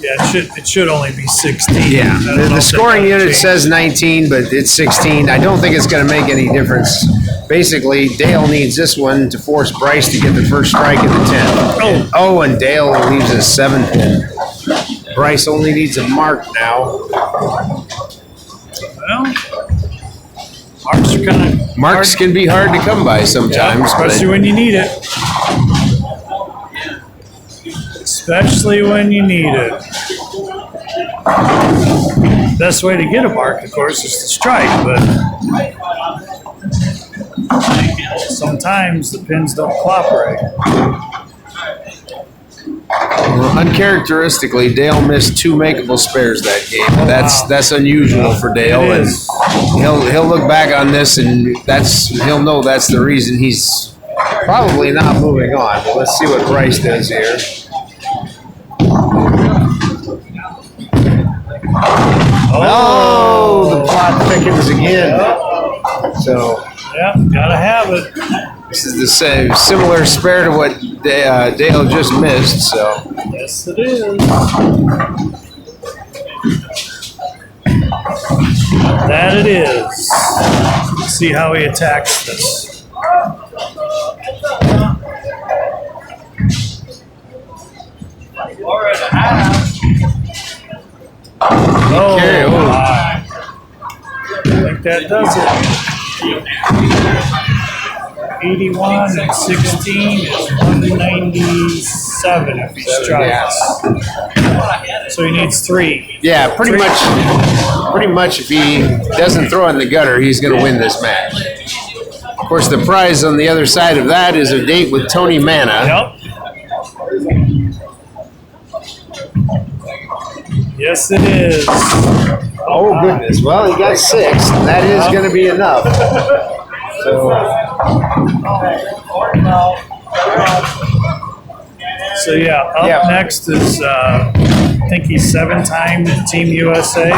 Yeah, it should only be 16. Yeah, the scoring unit says 19, but it's 16. I don't think it's going to make any difference. Basically, Dale needs this one to force Bryce to get the first strike in the 10th. Oh, and Dale leaves a 7-pin. Bryce only needs a mark now. Well, marks are kind of Marks can be hard to come by sometimes. especially when you need it. Especially when you need it. Best way to get a mark, of course, is to strike, but sometimes the pins don't cooperate. Well, uncharacteristically, Dale missed 2 makeable spares that game. That's unusual for Dale, It and is. he'll look back on this and he'll know that's the reason he's probably not moving on. But let's see what Bryce does here. Oh, the plot thickens again. So Yeah, gotta have it. this is the same similar spare to what Dale just missed. So Yes, it is. That it is. Let's see how he attacks this. Oh, Okay, oh. my. I think that does it. 81 and 16 is 197 if he strikes. So he needs 3. yeah, pretty much if he doesn't throw in the gutter, he's going to win this match. course, the prize on the other side of that is a date with Tony Manna. Yep. Yes, it is. Oh, goodness. Well, he got 6. That is going to be enough. So yeah, up next is I think he's 7-time Team USA.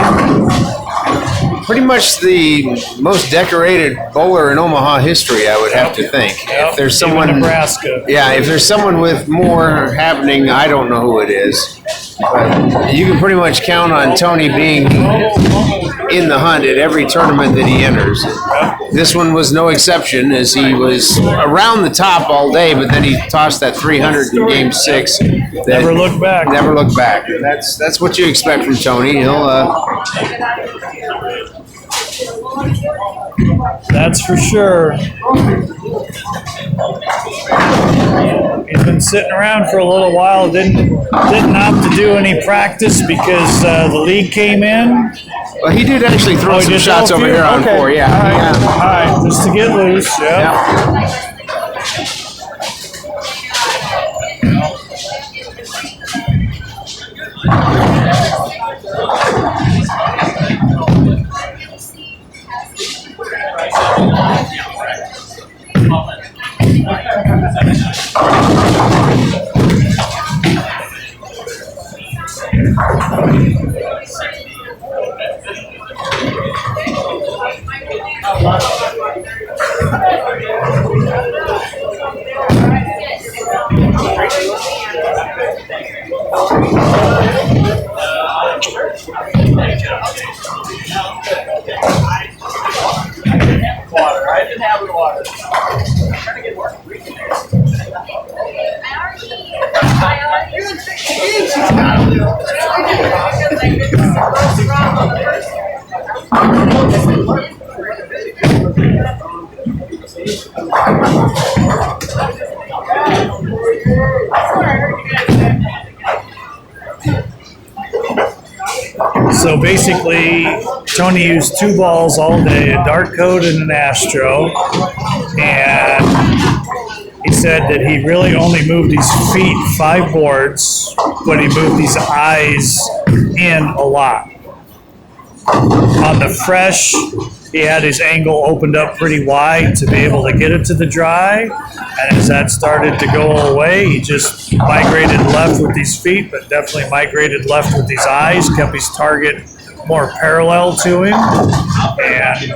Pretty much the most decorated bowler in Omaha history, I would have to think. Yep. If there's Team someone, Nebraska. yeah, if there's someone with more happening, I don't know who it is. But you can pretty much count on Tony being in the hunt at every tournament that he enters. This one was no exception, as he was around the top all day, but then he tossed that 300 in Game 6. Never looked back. Never looked back. And that's what you expect from Tony. That's for sure. He's been sitting around for a little while. Didn't opt to do any practice because the league came in. Well, he did actually throw some shots over here on 4. Yeah. All right. Just to get loose. Yeah. I didn't have the water. So basically, Tony used 2 balls all day, a dark code and an Astro, and he said that he really only moved his feet 5 boards, but he moved his eyes in a lot. On the fresh, he had his angle opened up pretty wide to be able to get it to the dry, and as that started to go away, he just migrated left with his feet, but definitely migrated left with his eyes, kept his target more parallel to him, and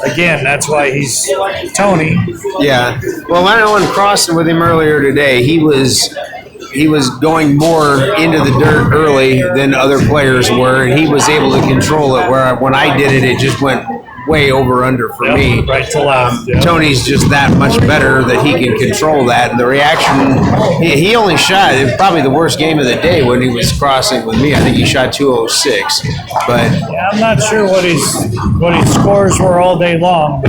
again, that's why he's Tony. Yeah. Well, I know in crossing with him earlier today, he was going more into the dirt early than other players were, and he was able to control it, where when I did it, it just went way over under for me. Right to left. Yep. Tony's just that much better that he can control that. And the reaction, he only shot, it was probably the worst game of the day when he was crossing with me. I think he shot 206. But yeah, I'm not sure what his scores were all day long.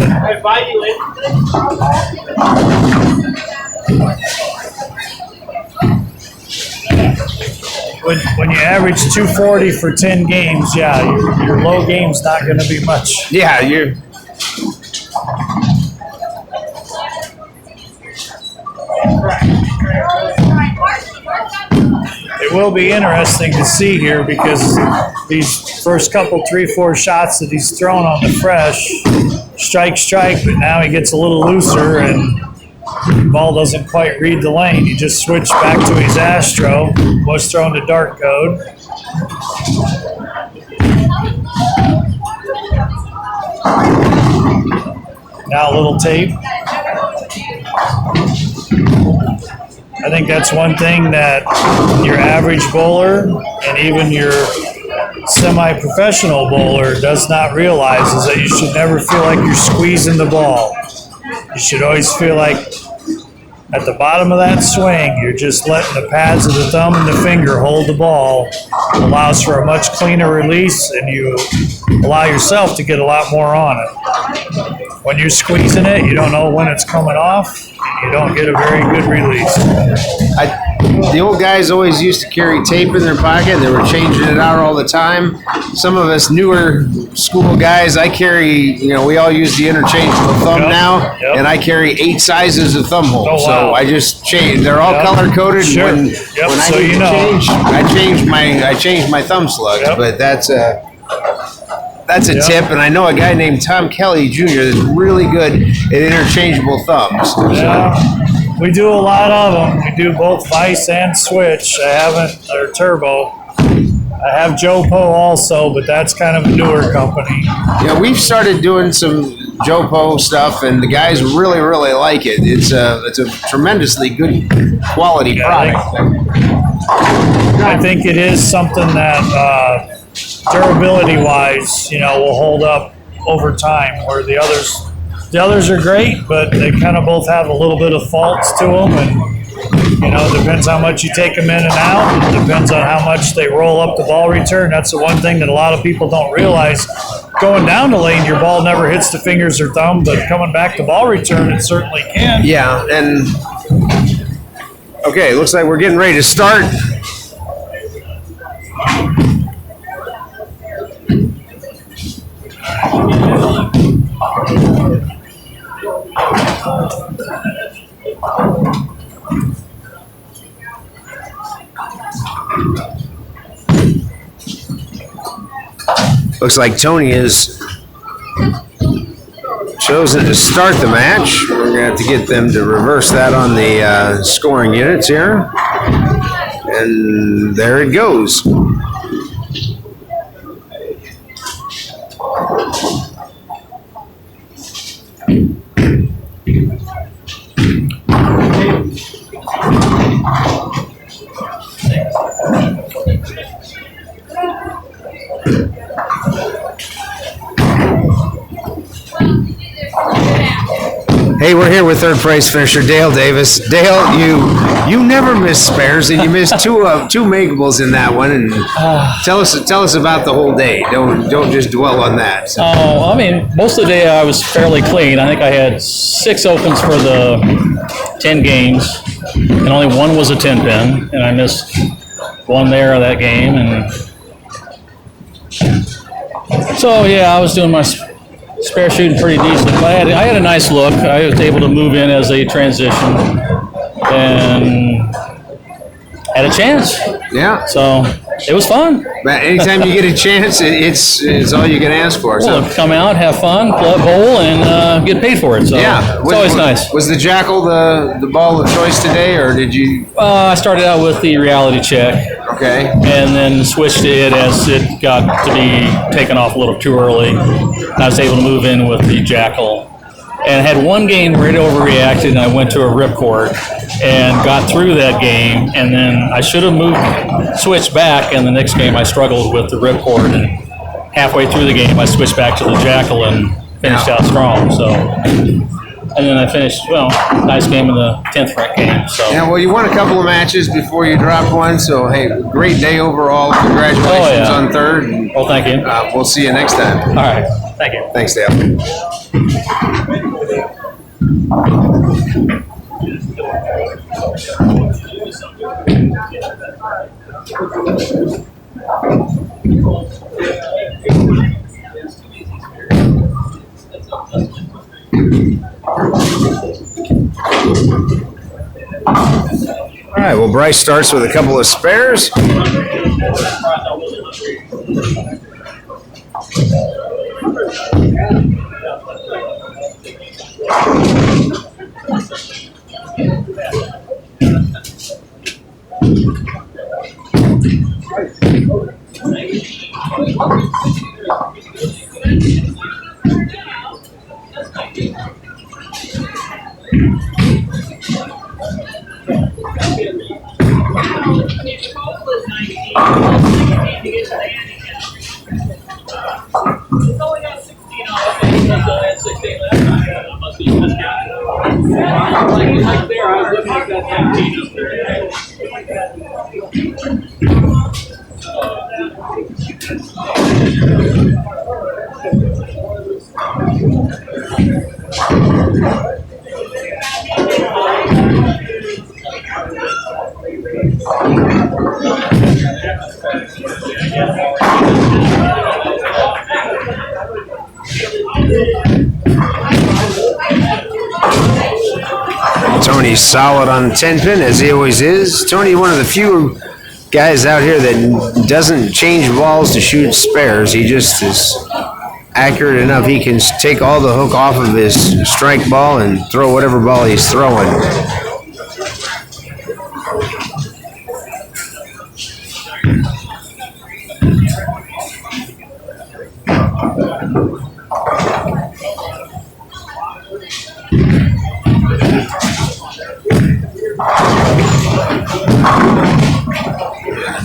But when you average 240 for 10 games, yeah, your low game's not going to be much. yeah, you're. It will be interesting to see here because these first couple 3-4 shots that he's thrown on the fresh, strike, but now he gets a little looser and the ball doesn't quite read the lane. He just switched back to his Astro, was thrown to dark code. Now a little tape. I think that's one thing that your average bowler and even your semi-professional bowler does not realize is that you should never feel like you're squeezing the ball. You should always feel like at the bottom of that swing, you're just letting the pads of the thumb and the finger hold the ball. It allows for a much cleaner release, and you allow yourself to get a lot more on it. When you're squeezing it, you don't know when it's coming off, and you don't get a very good release. the old guys always used to carry tape in their pocket. They were changing it out all the time. Some of us newer school guys, I carry, we all use the interchangeable thumb now, and I carry 8 sizes of thumb holes. Oh, wow. So I just change. They're all color coded. Sure. When I So need to change, I change my thumb slugs. Yep. But that's a tip. And I know a guy named Tom Kelly Jr. that's really good at interchangeable thumbs. Yeah, we do a lot of them. We do both vice and switch. Or turbo. I have Joe Poe also, but that's kind of a newer company. Yeah, we've started doing some Joe Poe stuff, and the guys really, really like it. It's a tremendously good quality product. I think it is something that durability-wise, will hold up over time. Where the others are great, but they kind of both have a little bit of faults to them, and it depends how much you take them in and out. It depends on how much they roll up the ball return. That's the one thing that a lot of people don't realize. Going down the lane, your ball never hits the fingers or thumb, but coming back to ball return, it certainly can. Yeah, and okay, looks like we're getting ready to start. Looks like Tony has chosen to start the match. We're going to have to get them to reverse that on the scoring units here. And there it goes. Hey, we're here with third place finisher Dale Davis. Dale, you never miss spares, and you missed two makeables in that one. And tell us about the whole day. Don't just dwell on that. Oh, I mean, most of the day I was fairly clean. I think I had 6 opens for the 10 games, and only one was a 10 pin, and I missed one there of that game. And so yeah, I was doing my spare shooting pretty decent. But I had a nice look. I was able to move in as a transition and had a chance. Yeah. So it was fun. But anytime you get a chance, it's all you can ask for. Well, come out, have fun, club bowl, and get paid for it. So yeah, it's always nice. Was the Jackal the ball of choice today, or did you? I started out with the reality check. Okay. And then switched to it as it got to be taken off a little too early. I was able to move in with the Jackal. And had one game where it overreacted, and I went to a ripcord and got through that game. And then I should have switched back, and the next game I struggled with the ripcord. And halfway through the game, I switched back to the Jackal and finished out strong. So, and then I finished, nice game in the 10th rank game. So. Yeah, well, you won a couple of matches before you dropped one. So, hey, great day overall. Congratulations on third. Well, thank you. We'll see you next time. All right. Thank you. Thanks, Dale. All right, well, Bryce starts with a couple of spares. He's solid on the 10 pin, as he always is. Tony, one of the few guys out here that doesn't change balls to shoot spares. He just is accurate enough. He can take all the hook off of his strike ball and throw whatever ball he's throwing.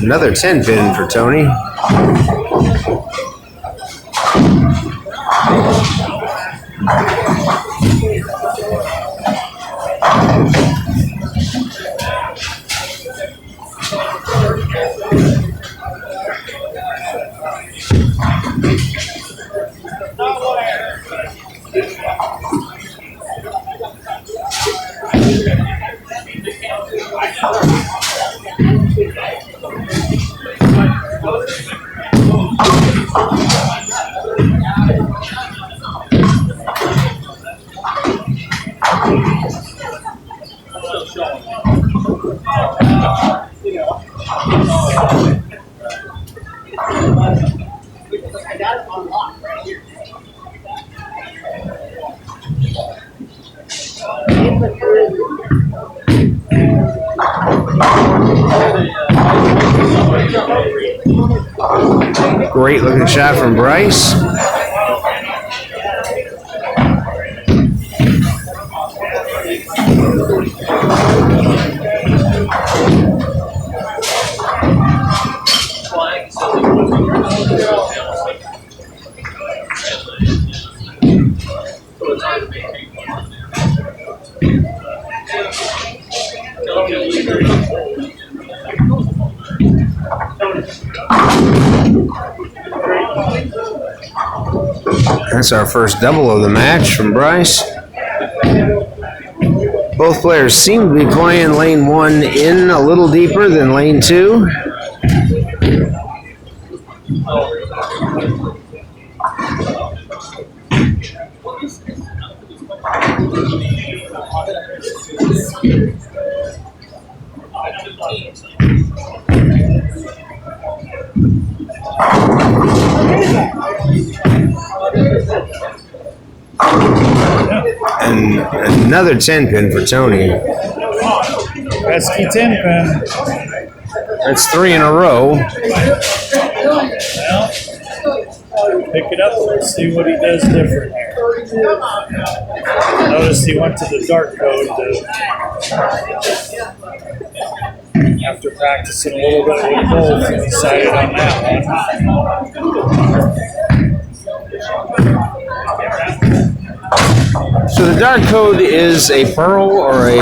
Another 10 pin for Tony. Great looking shot from Bryce. That's our first double of the match from Bryce. Both players seem to be playing lane 1 in a little deeper than lane 2. And another 10 pin for Tony. Pesky 10 pin. That's 3 in a row. Well, pick it up. Let's see what he does different here. Notice he went to the dark code after practicing a little bit with both and decided on that one. So the dark code is a pearl or a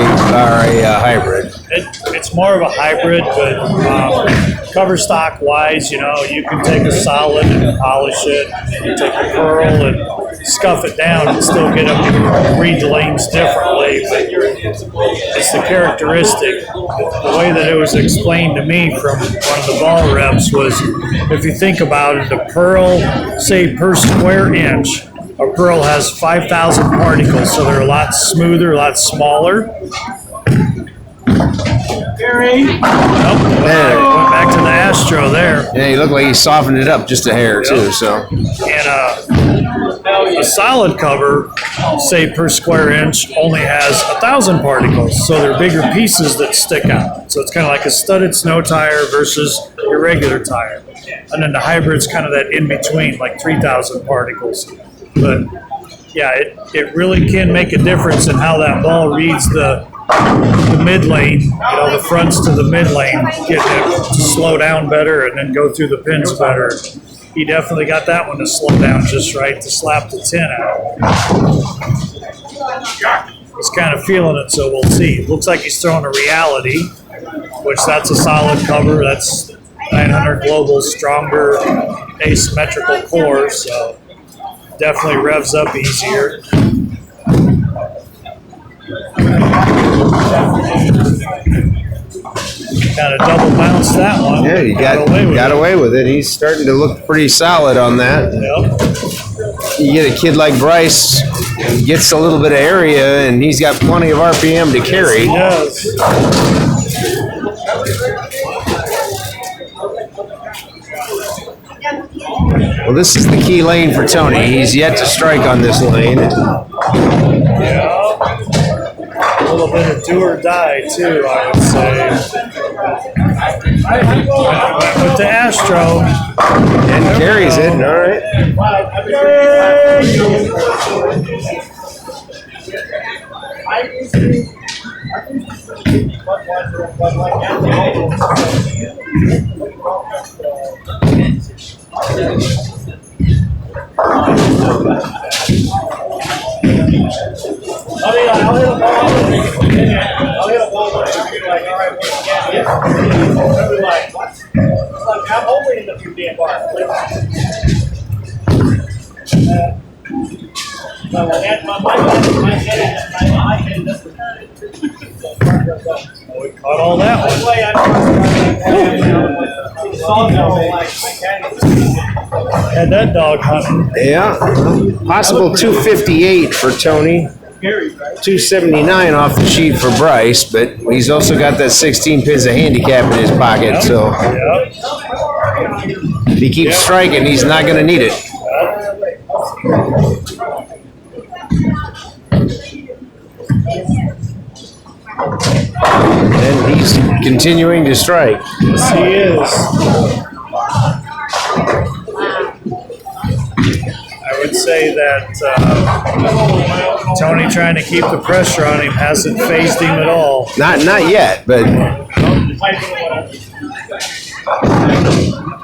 hybrid? It's more of a hybrid, but cover stock wise, you can take a solid and polish it. You take a pearl and scuff it down and still get them to read the lanes differently. But it's the characteristic. The way that it was explained to me from one of the ball reps was, if you think about it, the pearl, say per square inch, a pearl has 5,000 particles, so they're a lot smoother, a lot smaller. Went back to the Astro there. Yeah, he looked like he softened it up just a hair too. So, and a solid cover, say per square inch, only has 1,000 particles, so they're bigger pieces that stick out. So it's kind of like a studded snow tire versus your regular tire. And then the hybrid's kind of that in between, like 3,000 particles. But yeah, it really can make a difference in how that ball reads the mid lane, the fronts to the mid lane, get it to slow down better and then go through the pins better. He definitely got that one to slow down just right to slap the 10 out. He's kind of feeling it, so we'll see. It looks like he's throwing a Reality, which that's a solid cover. That's 900 Global, stronger asymmetrical core, so definitely revs up easier. Kind of double bounced that one. yeah, he got away with it. He's starting to look pretty solid on that. Yep. You get a kid like Bryce gets a little bit of area, and he's got plenty of RPM to carry. Yes. Well, this is the key lane for Tony. He's yet to strike on this lane. Yeah. A little bit of do or die, too, I would say. Went with the Astro. And carries it, all right. I'll hit a ball. Like, all right, what you like, I'm only in the few damn bars. My head doesn't. We caught all that one. Had that dog hunting. Yeah. Possible 258 for Tony. 279 off the sheet for Bryce, but he's also got that 16 pins of handicap in his pocket, so if he keeps striking, he's not going to need it. And he's continuing to strike. Yes, he is. I would say that Tony trying to keep the pressure on him hasn't phased him at all. Not yet, but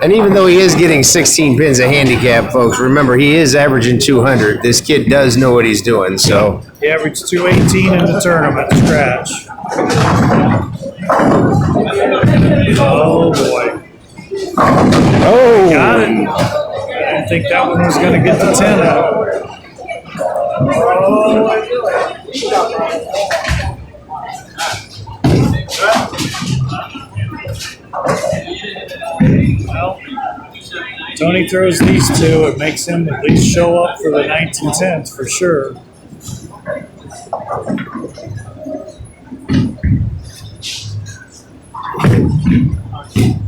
and even though he is getting 16 pins of handicap, folks, remember he is averaging 200. This kid does know what he's doing, so. He averaged 218 in the tournament scratch. Oh boy. Oh! Got it. I didn't think that one was going to get the 10 out. Well, Tony throws these two. It makes him at least show up for the 9th and 10th for sure.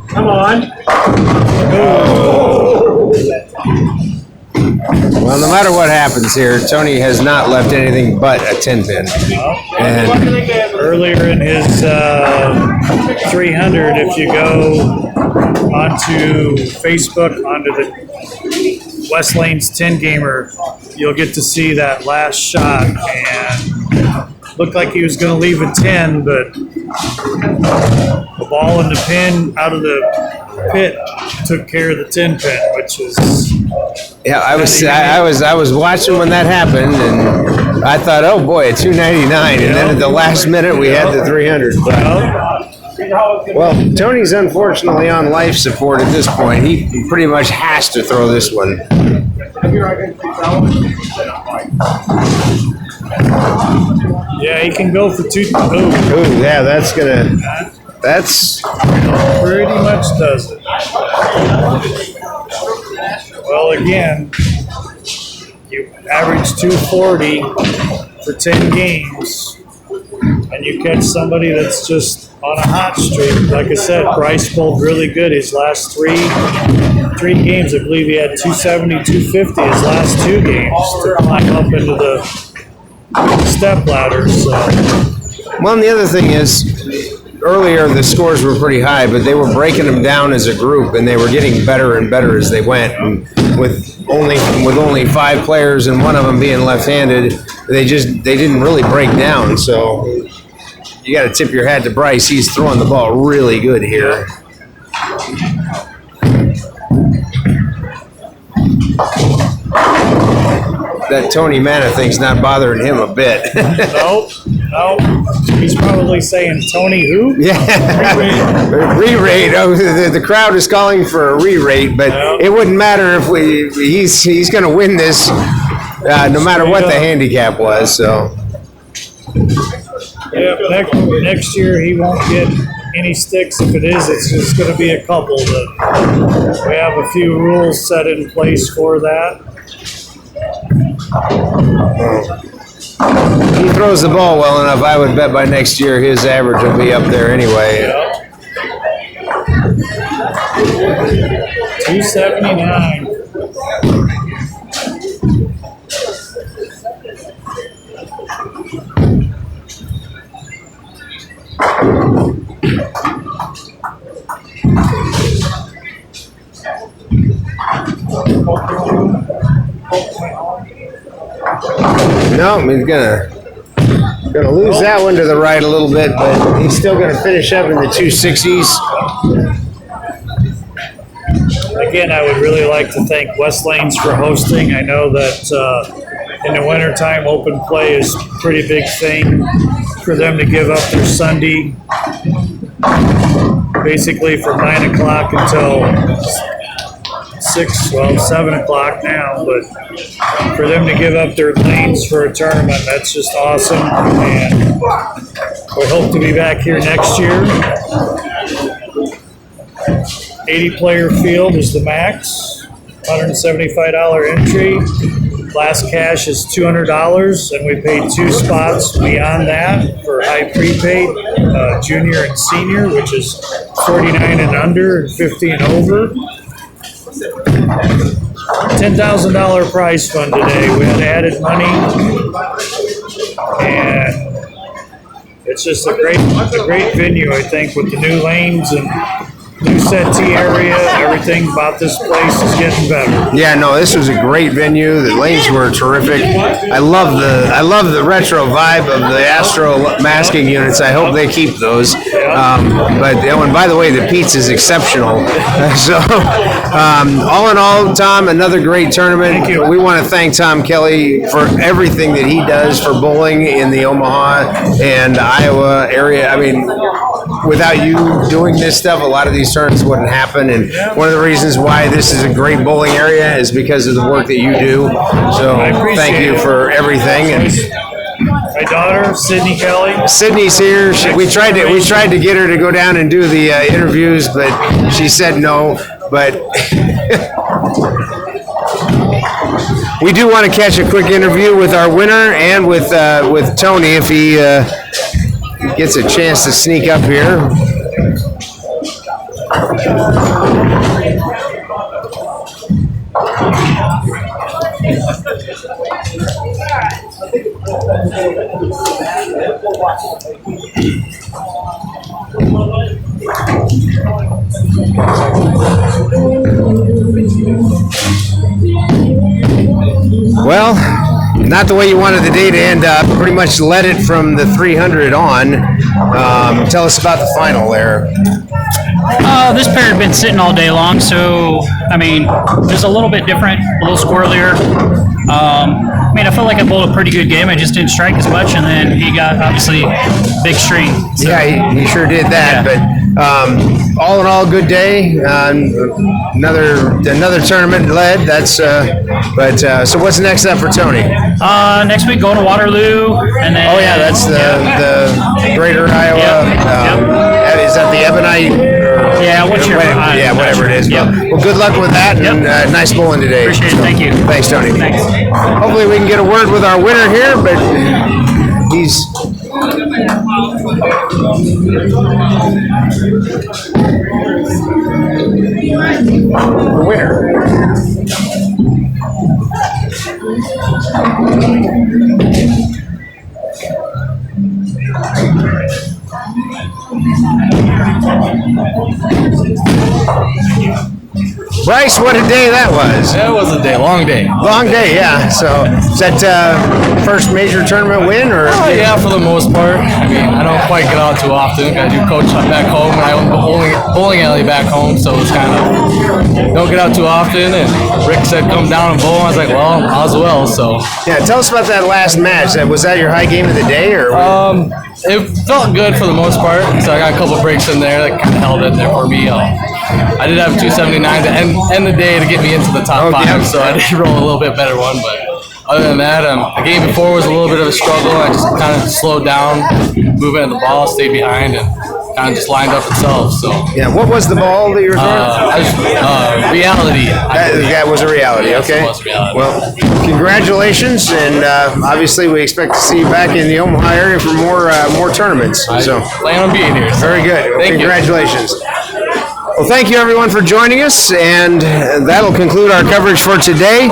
Come on. Well, no matter what happens here, Tony has not left anything but a 10 pin. And earlier in his 300, if you go onto Facebook, onto the West Lanes 10 Gamer, you'll get to see that last shot. And looked like he was going to leave a 10, but the ball in the pin out of the pit took care of the 10 pin, which is. yeah, I was watching when that happened, and I thought, oh boy, a 299, and then at the last minute we had the 300. Well, Tony's unfortunately on life support at this point. He pretty much has to throw this one. Yeah, he can go for 2. Ooh, yeah, that's Pretty much does it. Well, again, you average 240 for 10 games, and you catch somebody that's just on a hot streak. Like I said, Bryce pulled really good his last three games. I believe he had 270, 250 his last 2 games to climb up into the step ladder. So. Well, and the other thing is, earlier the scores were pretty high, but they were breaking them down as a group, and they were getting better and better as they went. And with only 5 players and one of them being left-handed, they didn't really break down. So you got to tip your hat to Bryce. He's throwing the ball really good here. That Tony Mana thing's not bothering him a bit. Nope. He's probably saying, Tony who? Yeah. Re-rate. Oh, the crowd is calling for a re-rate, but it wouldn't matter if he's going to win this no matter what the handicap was. So. Yeah, next year he won't get any sticks. If it is, it's just going to be a couple. But we have a few rules set in place for that. He throws the ball well enough. I would bet by next year his average will be up there anyway. 279. No, he's gonna lose that one to the right a little bit, but he's still gonna finish up in the 260s. Again, I would really like to thank West Lanes for hosting. I know that in the wintertime, open play is a pretty big thing for them to give up their Sunday, basically from 9 o'clock until 7 o'clock now, but for them to give up their lanes for a tournament, that's just awesome. And we hope to be back here next year. 80-player field is the max, $175 entry. Last cash is $200, and we paid 2 spots beyond that for high prepaid, junior and senior, which is 49 and under and 50 and over. $10,000 prize fund today. We had added money, and it's just a great venue, I think, with the new lanes and new settee area. Everything about this place is getting better. Yeah, no, this was a great venue. The lanes were terrific. I love the retro vibe of the Astro masking units. I hope they keep those. And by the way, the pizza is exceptional. So, all in all, Tom, another great tournament. Thank you. We want to thank Tom Kelly for everything that he does for bowling in the Omaha and Iowa area. I mean, without you doing this stuff, a lot of these tournaments wouldn't happen. And one of the reasons why this is a great bowling area is because of the work that you do. So thank you for everything. And my daughter, Sydney Kelly. Sydney's here. We tried to get her to go down and do the interviews, but she said no. But we do want to catch a quick interview with our winner and with Tony if he gets a chance to sneak up here. Well, not the way you wanted the day to end up. Pretty much led it from the 300 on. Tell us about the final there. This pair had been sitting all day long, so, I mean, just a little bit different, a little squirrelier. I mean, I felt like I bowled a pretty good game. I just didn't strike as much, and then he got, obviously, big string. So, yeah, he sure did that, yeah. But all in all, good day. Another tournament led. So what's next up for Tony? Next week, going to Waterloo, and then... Oh, yeah, that's the Greater Iowa. Is that the Ebonite? Yeah, whatever it is. Yep. Well, good luck with that, and nice bowling today. Appreciate it. Thank you. Thanks, Tony. Thanks. Hopefully we can get a word with our winner here, but he's... Bryce, what a day that was. It was a day, long day. Long day, yeah. So, is that first major tournament win? Or? Oh, yeah, for the most part. I mean, I don't quite get out too often. I do coach back home, and I own the bowling alley back home, so it's kind of, don't get out too often. And Rick said, come down and bowl. I was like, well, might as well, so. Yeah, tell us about that last match. Was that your high game of the day? Or? It felt good for the most part, so I got a couple breaks in there that kind of held it there for me. I did have 279 to end the day to get me into the top 5, so I did roll a little bit better one. But other than that, the game before was a little bit of a struggle. I just kind of slowed down, moving at the ball, stayed behind, and kind of just lined up itself. So Yeah. What was the ball that you were throwing? reality. That was a reality. Yes, Okay. it was reality. Well, congratulations, and obviously we expect to see you back in the Omaha area for more tournaments. So Plan on being here. So. very good. Well, Thank you. congratulations. Well, thank you everyone for joining us, and that'll conclude our coverage for today.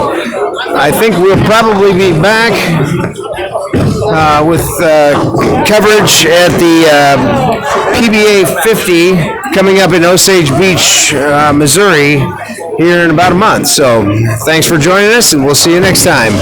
I think we'll probably be back with coverage at the PBA 50 coming up in Osage Beach, Missouri, here in about a month. So thanks for joining us, and we'll see you next time.